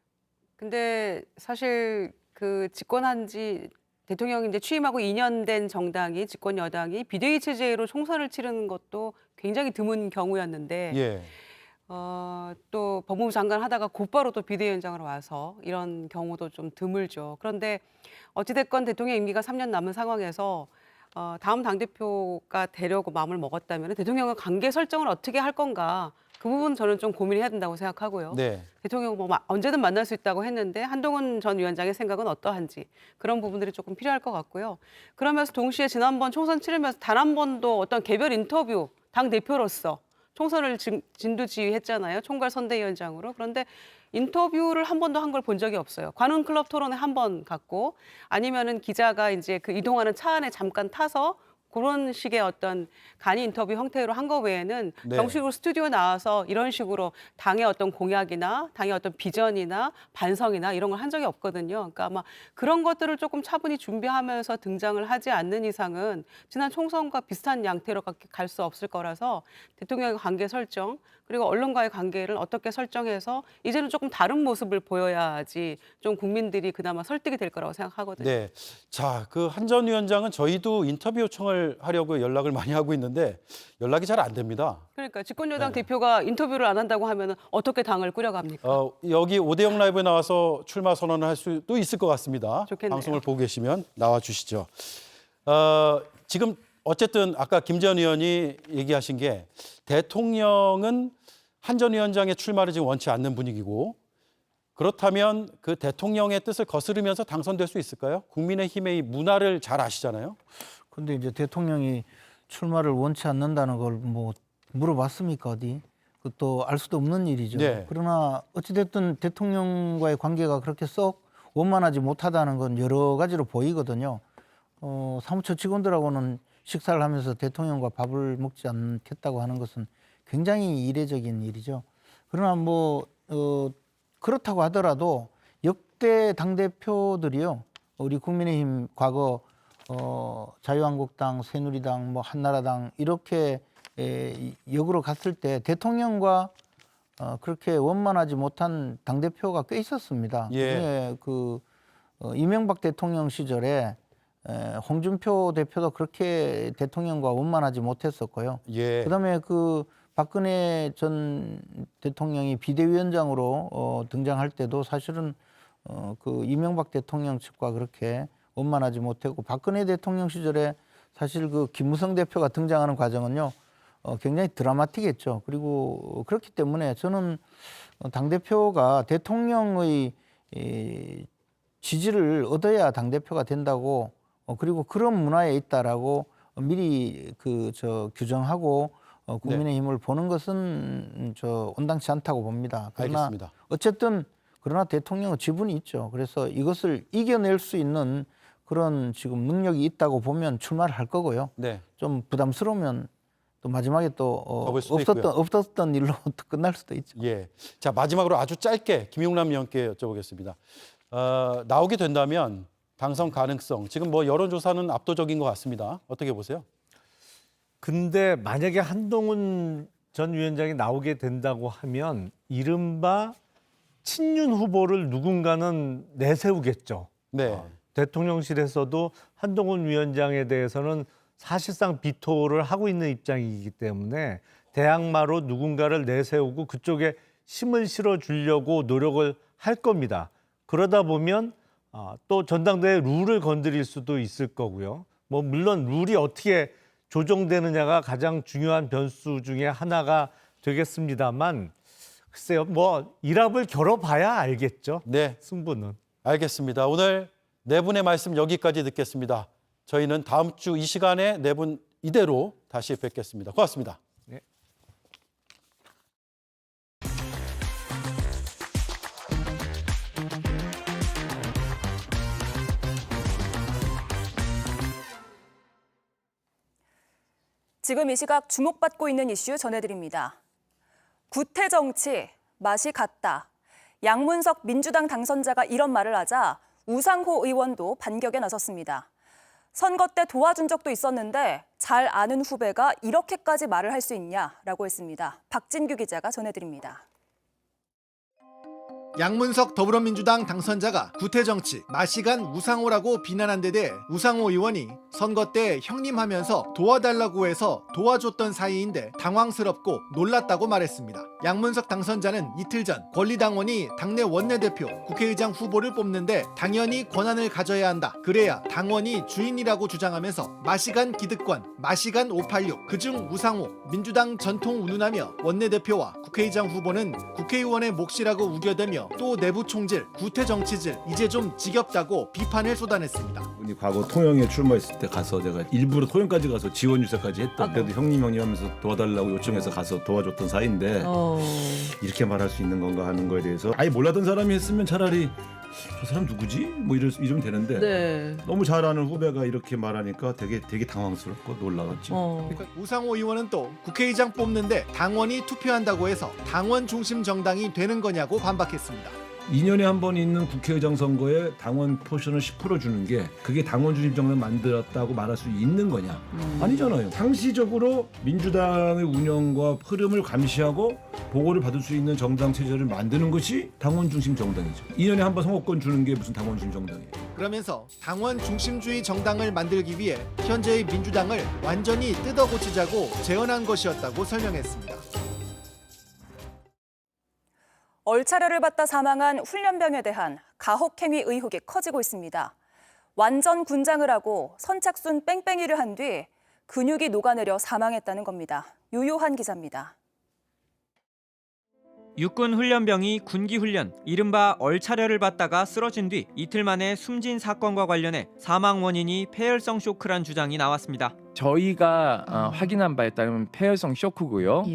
F: 근데 사실 그 집권한 지 대통령이 이제 취임하고 2년 된 정당이, 집권 여당이 비대위 체제로 총선을 치르는 것도 굉장히 드문 경우였는데
A: 예.
F: 또 법무부 장관 하다가 곧바로 또 비대위원장으로 와서 이런 경우도 좀 드물죠. 그런데 어찌됐건 대통령 임기가 3년 남은 상황에서 다음 당대표가 되려고 마음을 먹었다면 대통령과 관계 설정을 어떻게 할 건가, 그 부분 저는 좀 고민해야 된다고 생각하고요.
A: 네.
F: 대통령 뭐 언제든 만날 수 있다고 했는데 한동훈 전 위원장의 생각은 어떠한지 그런 부분들이 조금 필요할 것 같고요. 그러면서 동시에 지난번 총선 치르면서 단 한 번도 어떤 개별 인터뷰, 당 대표로서 총선을 진두지휘했잖아요. 총괄 선대위원장으로. 그런데 인터뷰를 한 번도 한 걸 본 적이 없어요. 관훈 클럽 토론에 한 번 갔고, 아니면은 기자가 이제 그 이동하는 차 안에 잠깐 타서 그런 식의 어떤 간이 인터뷰 형태로 한 거 외에는
A: 네.
F: 정식으로 스튜디오 나와서 이런 식으로 당의 어떤 공약이나 당의 어떤 비전이나 반성이나 이런 걸 한 적이 없거든요. 그러니까 아마 그런 것들을 조금 차분히 준비하면서 등장을 하지 않는 이상은 지난 총선과 비슷한 양태로 갈 수 없을 거라서 대통령의 관계 설정, 그리고 언론과의 관계를 어떻게 설정해서 이제는 조금 다른 모습을 보여야지 좀 국민들이 그나마 설득이 될 거라고 생각하거든요.
A: 네. 자, 그 한 전 위원장은 저희도 인터뷰 요청을 하려고 연락을 많이 하고 있는데 연락이 잘 안 됩니다.
F: 그러니까 집권여당 대표가 인터뷰를 안 한다고 하면 어떻게 당을 꾸려갑니까?
A: 여기 오대영 라이브에 나와서 출마 선언을 할 수도 있을 것 같습니다.
F: 좋겠네요.
A: 방송을 보고 계시면 나와 주시죠. 지금 어쨌든 아까 김 전 의원이 얘기하신 게 대통령은 한 전 위원장의 출마를 지금 원치 않는 분위기고, 그렇다면 그 대통령의 뜻을 거스르면서 당선될 수 있을까요? 국민의힘의 이 문화를 잘 아시잖아요.
E: 근데 이제 대통령이 출마를 원치 않는다는 걸 뭐 물어봤습니까, 어디? 그것도 알 수도 없는 일이죠.
A: 네.
E: 그러나 어찌됐든 대통령과의 관계가 그렇게 썩 원만하지 못하다는 건 여러 가지로 보이거든요. 사무처 직원들하고는 식사를 하면서 대통령과 밥을 먹지 않겠다고 하는 것은 굉장히 이례적인 일이죠. 그러나 뭐 그렇다고 하더라도 역대 당대표들이요, 우리 국민의힘 과거 자유한국당, 새누리당, 뭐 한나라당 이렇게 역으로 갔을 때 대통령과 그렇게 원만하지 못한 당대표가 꽤 있었습니다.
A: 예.
E: 그중에 이명박 대통령 시절에 홍준표 대표도 그렇게 대통령과 원만하지 못했었고요.
A: 예.
E: 그다음에 그 박근혜 전 대통령이 비대위원장으로 등장할 때도 사실은 그 이명박 대통령 측과 그렇게 원만하지 못했고, 박근혜 대통령 시절에 사실 그 김무성 대표가 등장하는 과정은요 굉장히 드라마틱했죠. 그리고 그렇기 때문에 저는 당대표가 대통령의 지지를 얻어야 당대표가 된다고, 그리고 그런 문화에 있다라고 미리 규정하고 국민의힘을 보는 것은 온당치 않다고 봅니다. 그러나
A: 알겠습니다.
E: 어쨌든 그러나 대통령은 지분이 있죠. 그래서 이것을 이겨낼 수 있는 그런 지금 능력이 있다고 보면 출마를 할 거고요.
A: 네.
E: 좀 부담스러우면 또 마지막에 또
A: 접을 수도 있고요.
E: 없었던 일로 또 끝날 수도 있죠.
A: 예. 자, 마지막으로 아주 짧게 김용남 의원께 여쭤보겠습니다. 나오게 된다면 당선 가능성, 지금 뭐 여론조사는 압도적인 것 같습니다. 어떻게 보세요?
H: 근데 만약에 한동훈 전 위원장이 나오게 된다고 하면 이른바 친윤 후보를 누군가는 내세우겠죠.
A: 네.
H: 대통령실에서도 한동훈 위원장에 대해서는 사실상 비토를 하고 있는 입장이기 때문에 대항마로 누군가를 내세우고 그쪽에 힘을 실어주려고 노력을 할 겁니다. 그러다 보면 또 전당대회 룰을 건드릴 수도 있을 거고요. 뭐 물론 룰이 어떻게 조정되느냐가 가장 중요한 변수 중에 하나가 되겠습니다만, 글쎄요, 뭐 일합을 겨뤄봐야 알겠죠.
A: 네.
H: 승부는.
A: 알겠습니다. 오늘 네 분의 말씀 여기까지 듣겠습니다. 저희는 다음 주 이 시간에 네 분 이대로 다시 뵙겠습니다. 고맙습니다.
H: 네.
B: 지금 이 시각 주목받고 있는 이슈 전해드립니다. 구태 정치, 맛이 같다. 양문석 민주당 당선자가 이런 말을 하자 우상호 의원도 반격에 나섰습니다. 선거 때 도와준 적도 있었는데 잘 아는 후배가 이렇게까지 말을 할 수 있냐라고 했습니다. 박진규 기자가 전해드립니다.
K: 양문석 더불어민주당 당선자가 구태정치, 마시간 우상호라고 비난한 데 대해 우상호 의원이 선거 때 형님하면서 도와달라고 해서 도와줬던 사이인데 당황스럽고 놀랐다고 말했습니다. 양문석 당선자는 이틀 전 권리당원이 당내 원내대표, 국회의장 후보를 뽑는데 당연히 권한을 가져야 한다. 그래야 당원이 주인이라고 주장하면서 마시간 기득권, 마시간 586, 그중 우상호, 민주당 전통 운운하며 원내대표와 국회의장 후보는 국회의원의 몫이라고 우겨대며 또 내부 총질, 구태 정치질, 이제 좀 지겹다고 비판을 쏟아냈습니다.
L: 우리 과거 통영에 출마했을 때 가서 제가 일부러 통영까지 가서 지원 유세까지 했던 그래도 형님 하면서 도와달라고 요청해서 가서 도와줬던 사이인데 이렇게 말할 수 있는 건가 하는 거에 대해서 아예 몰랐던 사람이 했으면 차라리 저 사람 누구지? 뭐 이러면 되는데 너무 잘 아는 후배가 이렇게 말하니까 되게 당황스럽고 놀라웠죠.
K: 우상호 의원은 또 국회의장 뽑는데 당원이 투표한다고 해서 당원 중심 정당이 되는 거냐고 반박했습니다.
L: 2년에 한 번 있는 국회의장 선거에 당원 포션을 10% 주는 게 그게 당원 중심 정당 만들었다고 말할 수 있는 거냐? 아니잖아요. 상시적으로 민주당의 운영과 흐름을 감시하고 보고를 받을 수 있는 정당 체제를 만드는 것이 당원 중심 정당이죠. 2년에 한 번 선거권 주는 게 무슨 당원 중심 정당이에요.
K: 그러면서 당원 중심주의 정당을 만들기 위해 현재의 민주당을 완전히 뜯어고치자고 제언한 것이었다고 설명했습니다.
B: 얼차려를 받다 사망한 훈련병에 대한 가혹행위 의혹이 커지고 있습니다. 완전 군장을 하고 선착순 뺑뺑이를 한 뒤 근육이 녹아내려 사망했다는 겁니다. 유요한 기자입니다.
M: 육군 훈련병이 군기 훈련, 이른바 얼차려를 받다가 쓰러진 뒤 이틀 만에 숨진 사건과 관련해 사망 원인이 폐혈성 쇼크란 주장이 나왔습니다.
N: 저희가 확인한 바에 따르면 폐혈성 쇼크고요.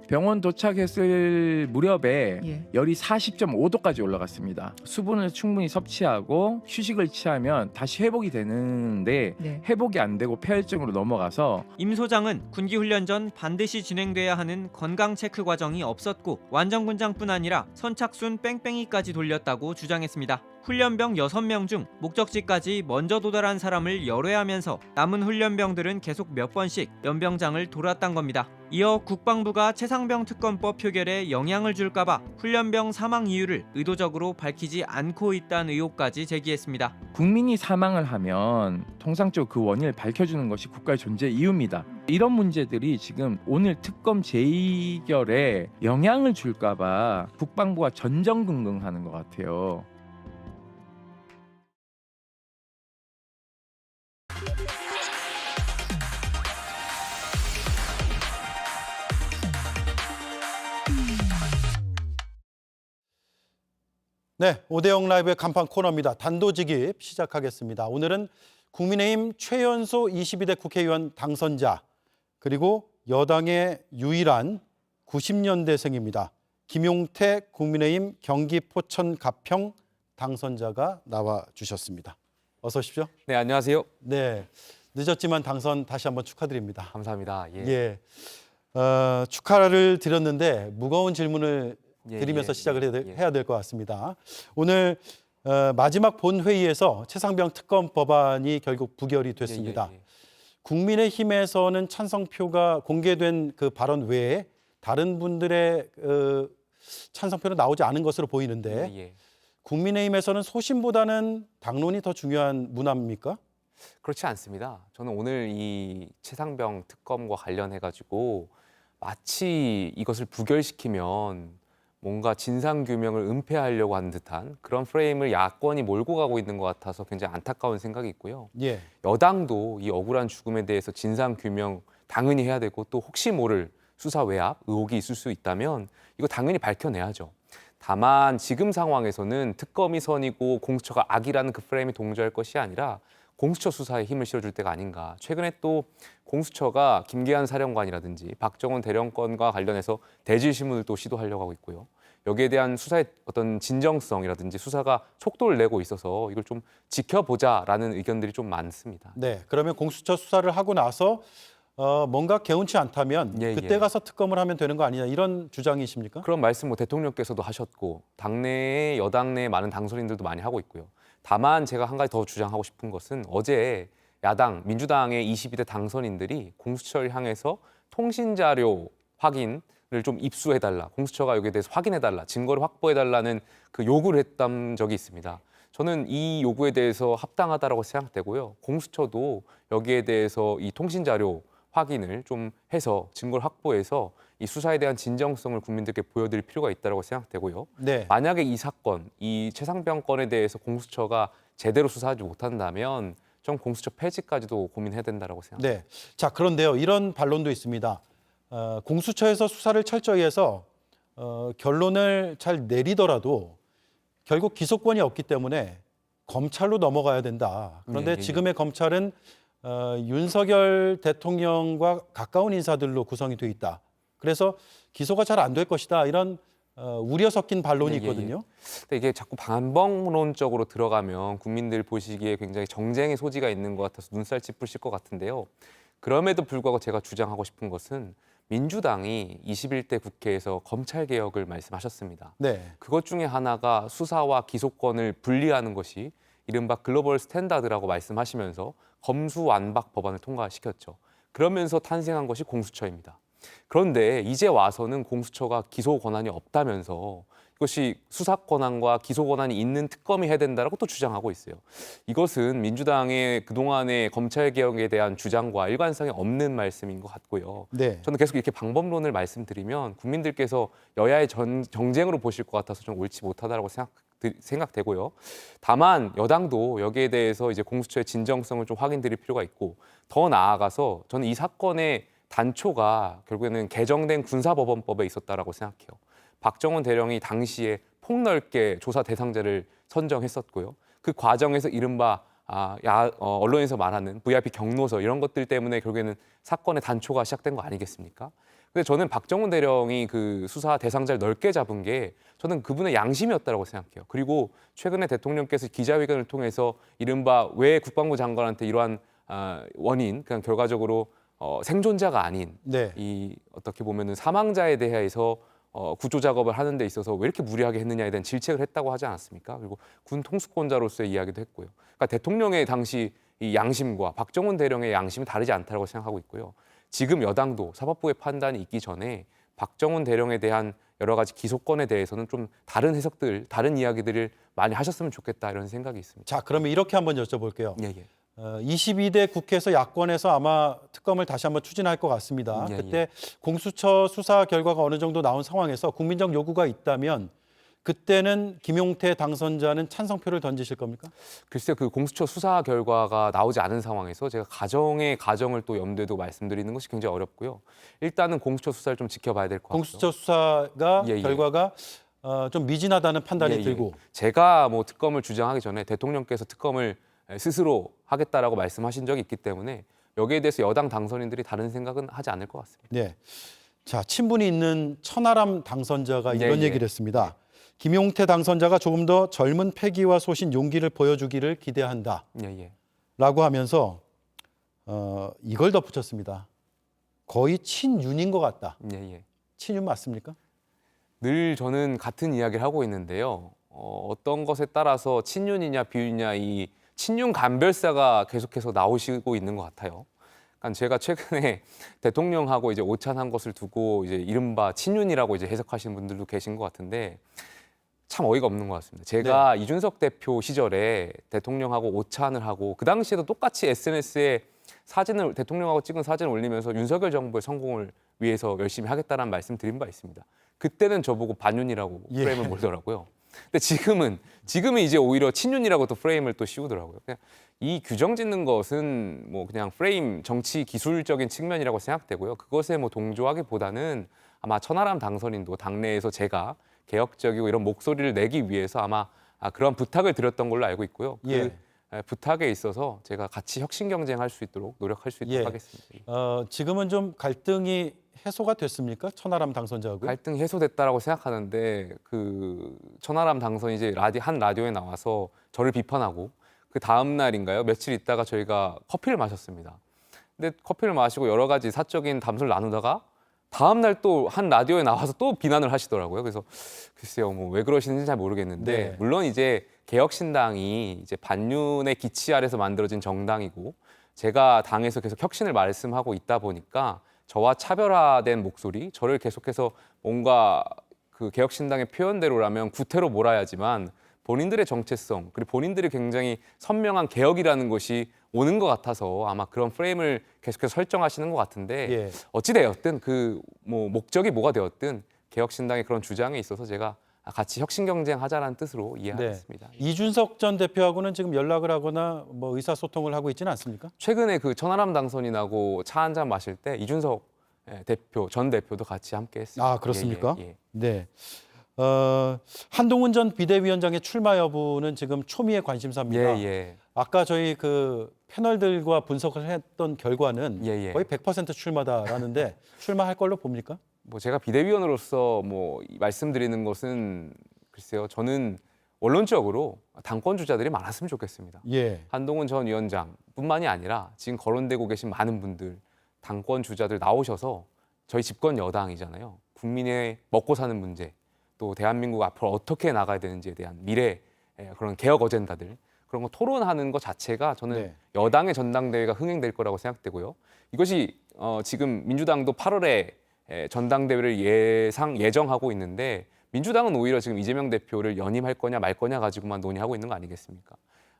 N: 병원 도착했을 무렵에 열이 40.5도까지 올라갔습니다. 수분을 충분히 섭취하고 휴식을 취하면 다시 회복이 되는데 회복이 안 되고 폐혈증으로 넘어가서
M: 임 소장은 군기 훈련 전 반드시 진행돼야 하는 건강 체크 과정이 없었고 완전군장뿐 아니라 선착순 뺑뺑이까지 돌렸다고 주장했습니다. 훈련병 6명 중 목적지까지 먼저 도달한 사람을 열외하면서 남은 훈련병들은 계속 몇 번씩 연병장을 돌았단 겁니다. 이어 국방부가 최상병 특검법 표결에 영향을 줄까봐 훈련병 사망 이유를 의도적으로 밝히지 않고 있다는 의혹까지 제기했습니다.
N: 국민이 사망을 하면 통상적으로 그 원인을 밝혀주는 것이 국가의 존재 이유입니다. 이런 문제들이 지금 오늘 특검 재의결에 영향을 줄까봐 국방부가 전전긍긍하는 것 같아요.
A: 네, 오대영 라이브의 간판 코너입니다. 단도직입 시작하겠습니다. 오늘은 국민의힘 최연소 22대 국회의원 당선자 그리고 여당의 유일한 90년대생입니다. 김용태 국민의힘 경기 포천 가평 당선자가 나와 주셨습니다. 어서 오십시오.
O: 네, 안녕하세요.
A: 네, 늦었지만 당선 다시 한번 축하드립니다.
O: 감사합니다.
A: 축하를 드렸는데 무거운 질문을 드리면서 시작을 해야 될 것 같습니다. 오늘 마지막 본회의에서 최상병 특검 법안이 결국 부결이 됐습니다. 국민의힘에서는 찬성표가 공개된 그 발언 외에 다른 분들의 찬성표는 나오지 않은 것으로 보이는데 국민의힘에서는 소신보다는 당론이 더 중요한 문화입니까?
O: 그렇지 않습니다. 저는 오늘 이 최상병 특검과 관련해가지고 마치 이것을 부결시키면 뭔가 진상규명을 은폐하려고 하는 듯한 그런 프레임을 야권이 몰고 가고 있는 것 같아서 굉장히 안타까운 생각이 있고요. 여당도 이 억울한 죽음에 대해서 진상규명 당연히 해야 되고 또 혹시 모를 수사 외압, 의혹이 있을 수 있다면 이거 당연히 밝혀내야죠. 다만 지금 상황에서는 특검이 선이고 공수처가 악이라는 그 프레임이 동조할 것이 아니라 공수처 수사에 힘을 실어줄 때가 아닌가. 최근에 또 공수처가 김계한 사령관이라든지 박정원 대령건과 관련해서 대질신문을 또 시도하려고 하고 있고요. 여기에 대한 수사의 어떤 진정성이라든지 수사가 속도를 내고 있어서 이걸 좀 지켜보자라는 의견들이 좀 많습니다.
A: 네, 그러면 공수처 수사를 하고 나서 뭔가 개운치 않다면 그때 가서 특검을 하면 되는 거 아니냐 이런 주장이십니까?
O: 그런 말씀 뭐 대통령께서도 하셨고 당내에 여당 내 많은 당선인들도 많이 하고 있고요. 다만 제가 한 가지 더 주장하고 싶은 것은 어제 야당 민주당의 22대 당선인들이 공수처를 향해서 통신자료 확인 좀 입수해달라, 공수처가 여기에 대해서 확인해달라, 증거를 확보해달라는 그 요구를 했던 적이 있습니다. 저는 이 요구에 대해서 합당하다라고 생각되고요. 공수처도 여기에 대해서 이 통신 자료 확인을 좀 해서 증거를 확보해서 이 수사에 대한 진정성을 국민들께 보여드릴 필요가 있다고 생각되고요.
A: 네.
O: 만약에 이 사건, 이 최상병 건에 대해서 공수처가 제대로 수사하지 못한다면 좀 공수처 폐지까지도 고민해야 된다고 생각합니다.
A: 네. 자, 그런데요. 이런 반론도 있습니다. 공수처에서 수사를 철저히 해서 결론을 잘 내리더라도 결국 기소권이 없기 때문에 검찰로 넘어가야 된다. 그런데 지금의 검찰은 윤석열 대통령과 가까운 인사들로 구성이 돼 있다. 그래서 기소가 잘 안 될 것이다. 이런 우려 섞인 반론이 있거든요.
O: 근데 이게 자꾸 반범론적으로 들어가면 국민들 보시기에 굉장히 정쟁의 소지가 있는 것 같아서 눈살 찌푸실 것 같은데요. 그럼에도 불구하고 제가 주장하고 싶은 것은 민주당이 21대 국회에서 검찰개혁을 말씀하셨습니다.
A: 네.
O: 그것 중에 하나가 수사와 기소권을 분리하는 것이 이른바 글로벌 스탠다드라고 말씀하시면서 검수완박 법안을 통과시켰죠. 그러면서 탄생한 것이 공수처입니다. 그런데 이제 와서는 공수처가 기소 권한이 없다면서 이것이 수사 권한과 기소 권한이 있는 특검이 해야 된다라고 또 주장하고 있어요. 이것은 민주당의 그동안의 검찰개혁에 대한 주장과 일관성이 없는 말씀인 것 같고요.
A: 네.
O: 저는 계속 이렇게 방법론을 말씀드리면 국민들께서 여야의 정쟁으로 보실 것 같아서 좀 옳지 못하다라고 생각되고요. 다만 여당도 여기에 대해서 이제 공수처의 진정성을 좀 확인드릴 필요가 있고 더 나아가서 저는 이 사건의 단초가 결국에는 개정된 군사법원법에 있었다라고 생각해요. 박정훈 대령이 당시에 폭넓게 조사 대상자를 선정했었고요. 그 과정에서 이른바 언론에서 말하는 VIP 경로서 이런 것들 때문에 결국에는 사건의 단초가 시작된 거 아니겠습니까? 근데 저는 박정훈 대령이 그 수사 대상자를 넓게 잡은 게 저는 그분의 양심이었다고 생각해요. 그리고 최근에 대통령께서 기자회견을 통해서 이른바 왜 국방부 장관한테 이러한 원인, 그냥 결과적으로 생존자가 아닌
A: 네.
O: 이 어떻게 보면은 사망자에 대해서 구조 작업을 하는 데 있어서 왜 이렇게 무리하게 했느냐에 대한 질책을 했다고 하지 않았습니까? 그리고 군 통수권자로서의 이야기도 했고요. 그러니까 대통령의 당시 이 양심과 박정훈 대령의 양심이 다르지 않다고 생각하고 있고요. 지금 여당도 사법부의 판단이 있기 전에 박정훈 대령에 대한 여러 가지 기소권에 대해서는 좀 다른 해석들, 다른 이야기들을 많이 하셨으면 좋겠다 이런 생각이 있습니다.
A: 자, 그러면 이렇게 한번 여쭤볼게요.
O: 예, 예.
A: 22대 국회에서 야권에서 아마 특검을 다시 한번 추진할 것 같습니다.
O: 예,
A: 그때 공수처 수사 결과가 어느 정도 나온 상황에서 국민적 요구가 있다면 그때는 김용태 당선자는 찬성표를 던지실 겁니까?
O: 글쎄요, 그 공수처 수사 결과가 나오지 않은 상황에서 제가 가정을 또 염두에 두고 말씀드리는 것이 굉장히 어렵고요. 일단은 공수처 수사를 좀 지켜봐야 될 것 같고요.
A: 공수처 수사가 결과가 좀 미진하다는 판단이 들고.
O: 제가 뭐 특검을 주장하기 전에 대통령께서 특검을 스스로 하겠다라고 말씀하신 적이 있기 때문에 여기에 대해서 여당 당선인들이 다른 생각은 하지 않을 것 같습니다.
A: 네. 자, 친분이 있는 천하람 당선자가 이런 얘기를 했습니다. 김용태 당선자가 조금 더 젊은 패기와 소신, 용기를 보여주기를 기대한다. 라고 하면서 이걸 덧붙였습니다. 거의 친윤인 것 같다. 친윤 맞습니까?
O: 늘 저는 같은 이야기를 하고 있는데요. 어떤 것에 따라서 친윤이냐 비윤이냐 이 친윤 간별사가 계속해서 나오시고 있는 것 같아요. 그러니까 제가 최근에 대통령하고 이제 오찬한 것을 두고 이제 이른바 친윤이라고 이제 해석하시는 분들도 계신 것 같은데 참 어이가 없는 것 같습니다. 제가 이준석 대표 시절에 대통령하고 오찬을 하고 그 당시에도 똑같이 SNS에 사진을 대통령하고 찍은 사진을 올리면서 윤석열 정부의 성공을 위해서 열심히 하겠다는 말씀 드린 바 있습니다. 그때는 저보고 반윤이라고 프레임을 몰더라고요. 근데 지금은 이제 오히려 친윤이라고 또 프레임을 또 씌우더라고요. 그냥 이 규정 짓는 것은 뭐 그냥 프레임 정치 기술적인 측면이라고 생각되고요. 그것에 뭐 동조하기보다는 아마 천하람 당선인도 당내에서 제가 개혁적이고 이런 목소리를 내기 위해서 아마 그런 부탁을 드렸던 걸로 알고 있고요. 그 부탁에 있어서 제가 같이 혁신 경쟁할 수 있도록 노력할 수 있도록 하겠습니다.
A: 지금은 좀 갈등이 해소가 됐습니까? 천하람 당선자하고?
O: 갈등 해소됐다라고 생각하는데 그 천하람 당선이 이제 한 라디오에 나와서 저를 비판하고 그 다음 날인가요? 며칠 있다가 저희가 커피를 마셨습니다. 근데 커피를 마시고 여러 가지 사적인 담소를 나누다가 다음 날 또 한 라디오에 나와서 또 비난을 하시더라고요. 그래서 글쎄요, 뭐 왜 그러시는지 잘 모르겠는데 물론 이제 개혁신당이 이제 반윤의 기치 아래서 만들어진 정당이고 제가 당에서 계속 혁신을 말씀하고 있다 보니까 저와 차별화된 목소리, 저를 계속해서 뭔가 그 개혁신당의 표현대로라면 구태로 몰아야지만 본인들의 정체성, 그리고 본인들이 굉장히 선명한 개혁이라는 것이 오는 것 같아서 아마 그런 프레임을 계속해서 설정하시는 것 같은데
A: 예.
O: 어찌 되었든 그 뭐 목적이 뭐가 되었든 개혁신당의 그런 주장에 있어서 제가 같이 혁신 경쟁하자라는 뜻으로 이해하겠습니다.
A: 네. 이준석 전 대표하고는 지금 연락을 하거나 뭐 의사소통을 하고 있지는 않습니까?
O: 최근에 그 천하람 당선이 나고 차 한 잔 마실 때 이준석 전 대표도 같이 함께 했습니다.
A: 아, 그렇습니까?
O: 예, 예, 예.
A: 네. 한동훈 전 비대위원장의 출마 여부는 지금 초미의 관심사입니다.
O: 예, 예.
A: 아까 저희 그 패널들과 분석을 했던 결과는
O: 예, 예.
A: 거의 100% 출마다라는데 출마할 걸로 봅니까?
O: 뭐 제가 비대위원으로서 뭐 말씀드리는 것은 글쎄요, 저는 원론적으로 당권 주자들이 많았으면 좋겠습니다.
A: 예.
O: 한동훈 전 위원장뿐만이 아니라 지금 거론되고 계신 많은 분들 당권 주자들 나오셔서 저희 집권 여당이잖아요. 국민의 먹고 사는 문제, 또 대한민국 앞으로 어떻게 나가야 되는지에 대한 미래 그런 개혁 어젠다들 그런 거 토론하는 것 자체가 저는
A: 네.
O: 여당의 전당대회가 흥행될 거라고 생각되고요. 이것이 지금 민주당도 8월에 전당대회를 예정하고 있는데 민주당은 오히려 지금 이재명 대표를 연임할 거냐 말 거냐 가지고만 논의하고 있는 거 아니겠습니까?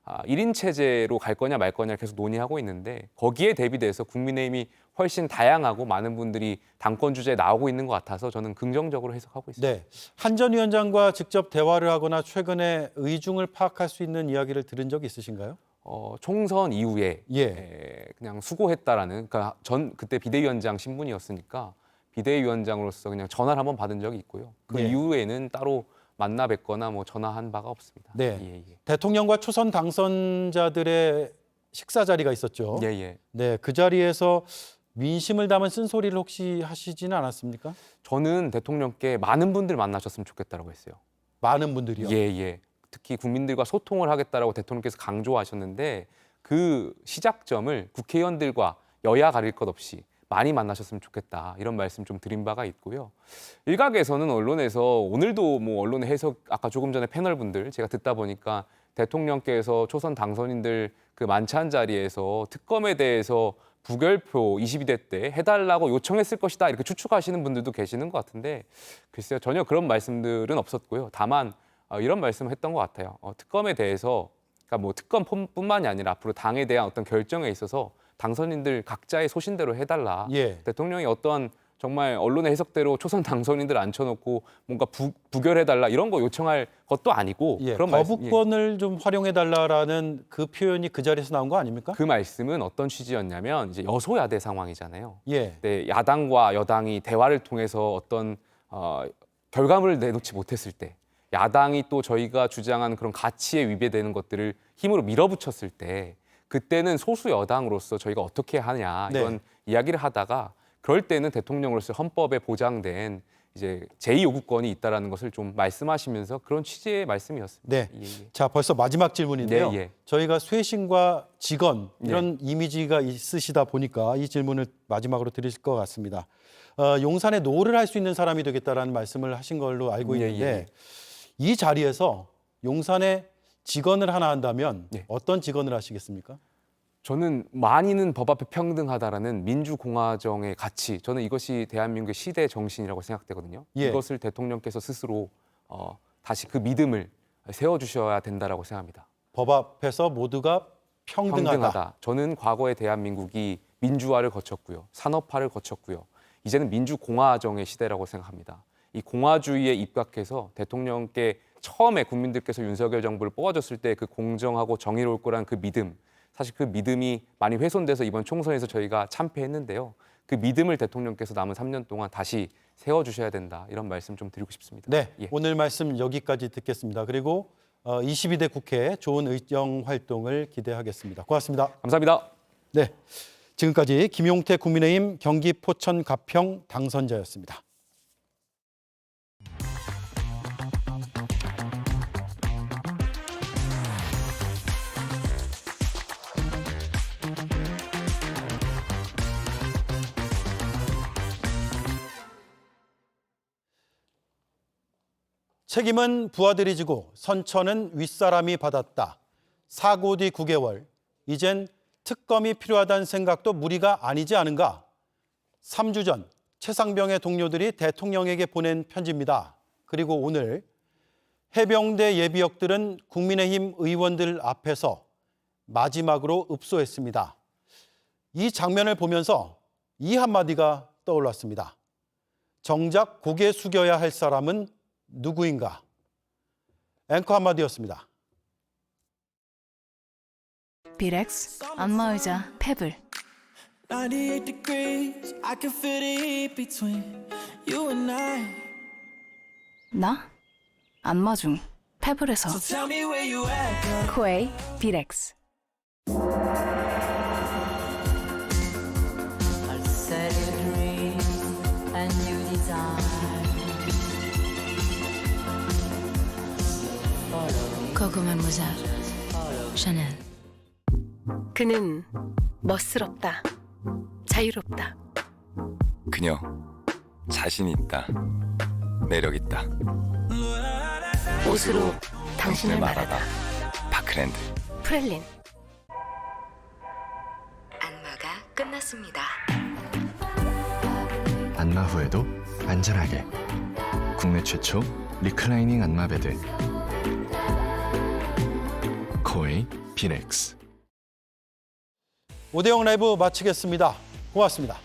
O: 1인 체제로 갈 거냐 말 거냐 계속 논의하고 있는데 거기에 대비돼서 국민의힘이 훨씬 다양하고 많은 분들이 당권 주제에 나오고 있는 것 같아서 저는 긍정적으로 해석하고 있습니다.
A: 네. 한 전 위원장과 직접 대화를 하거나 최근에 의중을 파악할 수 있는 이야기를 들은 적이 있으신가요?
O: 총선 이후에
A: 예.
O: 그냥 수고했다라는 그러니까 그때 비대위원장 신분이었으니까 비대위원장으로서 그냥 전화를 한번 받은 적이 있고요. 그
A: 예.
O: 이후에는 따로 만나 뵙거나 뭐 전화한 바가 없습니다.
A: 네.
O: 예, 예.
A: 대통령과 초선 당선자들의 식사 자리가 있었죠.
O: 예, 예.
A: 네, 그 자리에서 민심을 담은 쓴소리를 혹시 하시지는 않았습니까?
O: 저는 대통령께 많은 분들 만나셨으면 좋겠다라고 했어요.
A: 많은 분들이요.
O: 예, 예. 특히 국민들과 소통을 하겠다라고 대통령께서 강조하셨는데 그 시작점을 국회의원들과 여야 가릴 것 없이 많이 만나셨으면 좋겠다 이런 말씀 좀 드린 바가 있고요. 일각에서는 언론에서 오늘도 뭐 언론의 해석 아까 조금 전에 패널 분들 제가 듣다 보니까 대통령께서 초선 당선인들 그 만찬 자리에서 특검에 대해서 부결표 22대 때 해달라고 요청했을 것이다 이렇게 추측하시는 분들도 계시는 것 같은데 글쎄요 전혀 그런 말씀들은 없었고요. 다만 이런 말씀을 했던 것 같아요. 특검에 대해서 그러니까 뭐 특검뿐만이 아니라 앞으로 당에 대한 어떤 결정에 있어서 당선인들 각자의 소신대로 해달라.
A: 예.
O: 대통령이 어떤 정말 언론의 해석대로 초선 당선인들 앉혀놓고 뭔가 부결해달라 이런 거 요청할 것도 아니고
A: 예,
O: 그런
A: 거부권을 좀 활용해달라라는 그 표현이 그 자리에서 나온 거 아닙니까?
O: 그 말씀은 어떤 취지였냐면 이제 여소야대 상황이잖아요.
A: 예.
O: 네, 야당과 여당이 대화를 통해서 어떤 결과물을 내놓지 못했을 때 야당이 또 저희가 주장하는 그런 가치에 위배되는 것들을 힘으로 밀어붙였을 때 그때는 소수 여당으로서 저희가 어떻게 하냐 이런
A: 네.
O: 이야기를 하다가 그럴 때는 대통령으로서 헌법에 보장된 이제 제2요구권이 있다라는 것을 좀 말씀하시면서 그런 취지의 말씀이었습니다.
A: 네.
O: 예, 예.
A: 자, 벌써 마지막 질문인데요.
O: 네, 예.
A: 저희가 쇄신과 직원 이런 이미지가 있으시다 보니까 이 질문을 마지막으로 드릴 것 같습니다. 용산에 노를 할 수 있는 사람이 되겠다라는 말씀을 하신 걸로 알고
O: 예,
A: 있는데
O: 예.
A: 이 자리에서 용산에 직원을 하나 한다면
O: 예.
A: 어떤 직원을 하시겠습니까?
O: 저는 만인은 법 앞에 평등하다라는 민주공화정의 가치, 저는 이것이 대한민국의 시대 정신이라고 생각되거든요.
A: 예.
O: 이것을 대통령께서 스스로 다시 그 믿음을 세워주셔야 된다라고 생각합니다.
A: 법 앞에서 모두가 평등하다.
O: 저는 과거의 대한민국이 민주화를 거쳤고요. 산업화를 거쳤고요. 이제는 민주공화정의 시대라고 생각합니다. 이 공화주의에 입각해서 대통령께 처음에 국민들께서 윤석열 정부를 뽑아줬을 때 그 공정하고 정의로울 거란 그 믿음, 사실 그 믿음이 많이 훼손돼서 이번 총선에서 저희가 참패했는데요. 그 믿음을 대통령께서 남은 3년 동안 다시 세워주셔야 된다. 이런 말씀 좀 드리고 싶습니다.
A: 네,
O: 예.
A: 오늘 말씀 여기까지 듣겠습니다. 그리고 22대 국회 좋은 의정 활동을 기대하겠습니다. 고맙습니다.
O: 감사합니다.
A: 네, 지금까지 김용태 국민의힘 경기 포천 가평 당선자였습니다. 책임은 부하들이 지고 선처는 윗사람이 받았다. 사고 뒤 9개월. 이젠 특검이 필요하다는 생각도 무리가 아니지 않은가? 3주 전 최상병의 동료들이 대통령에게 보낸 편지입니다. 그리고 오늘 해병대 예비역들은 국민의힘 의원들 앞에서 마지막으로 읍소했습니다. 이 장면을 보면서 이 한마디가 떠올랐습니다. 정작 고개 숙여야 할 사람은 누구인가? 앵커 한마디였습니다.
P: 비렉스, 안마의자, 페블.
Q: 98 degrees, I can feel the heat between you and I.
P: 나? 안마 중, 페블에서.
Q: So tell me where you at, girl.
P: 코에이, 비렉스.
Q: I said you dream and you desire.
P: 코코 맘모자, 샤넬. 그는 멋스럽다, 자유롭다.
R: 그녀 자신 있다, 매력 있다.
P: 옷으로 당신을 말하다.
R: 파크랜드.
P: 프렐린. 안마가 끝났습니다.
S: 안마 후에도 안전하게. 국내 최초 리클라이닝 안마 베드. 코웨이 비렉스.
A: 오대영 라이브 마치겠습니다. 고맙습니다.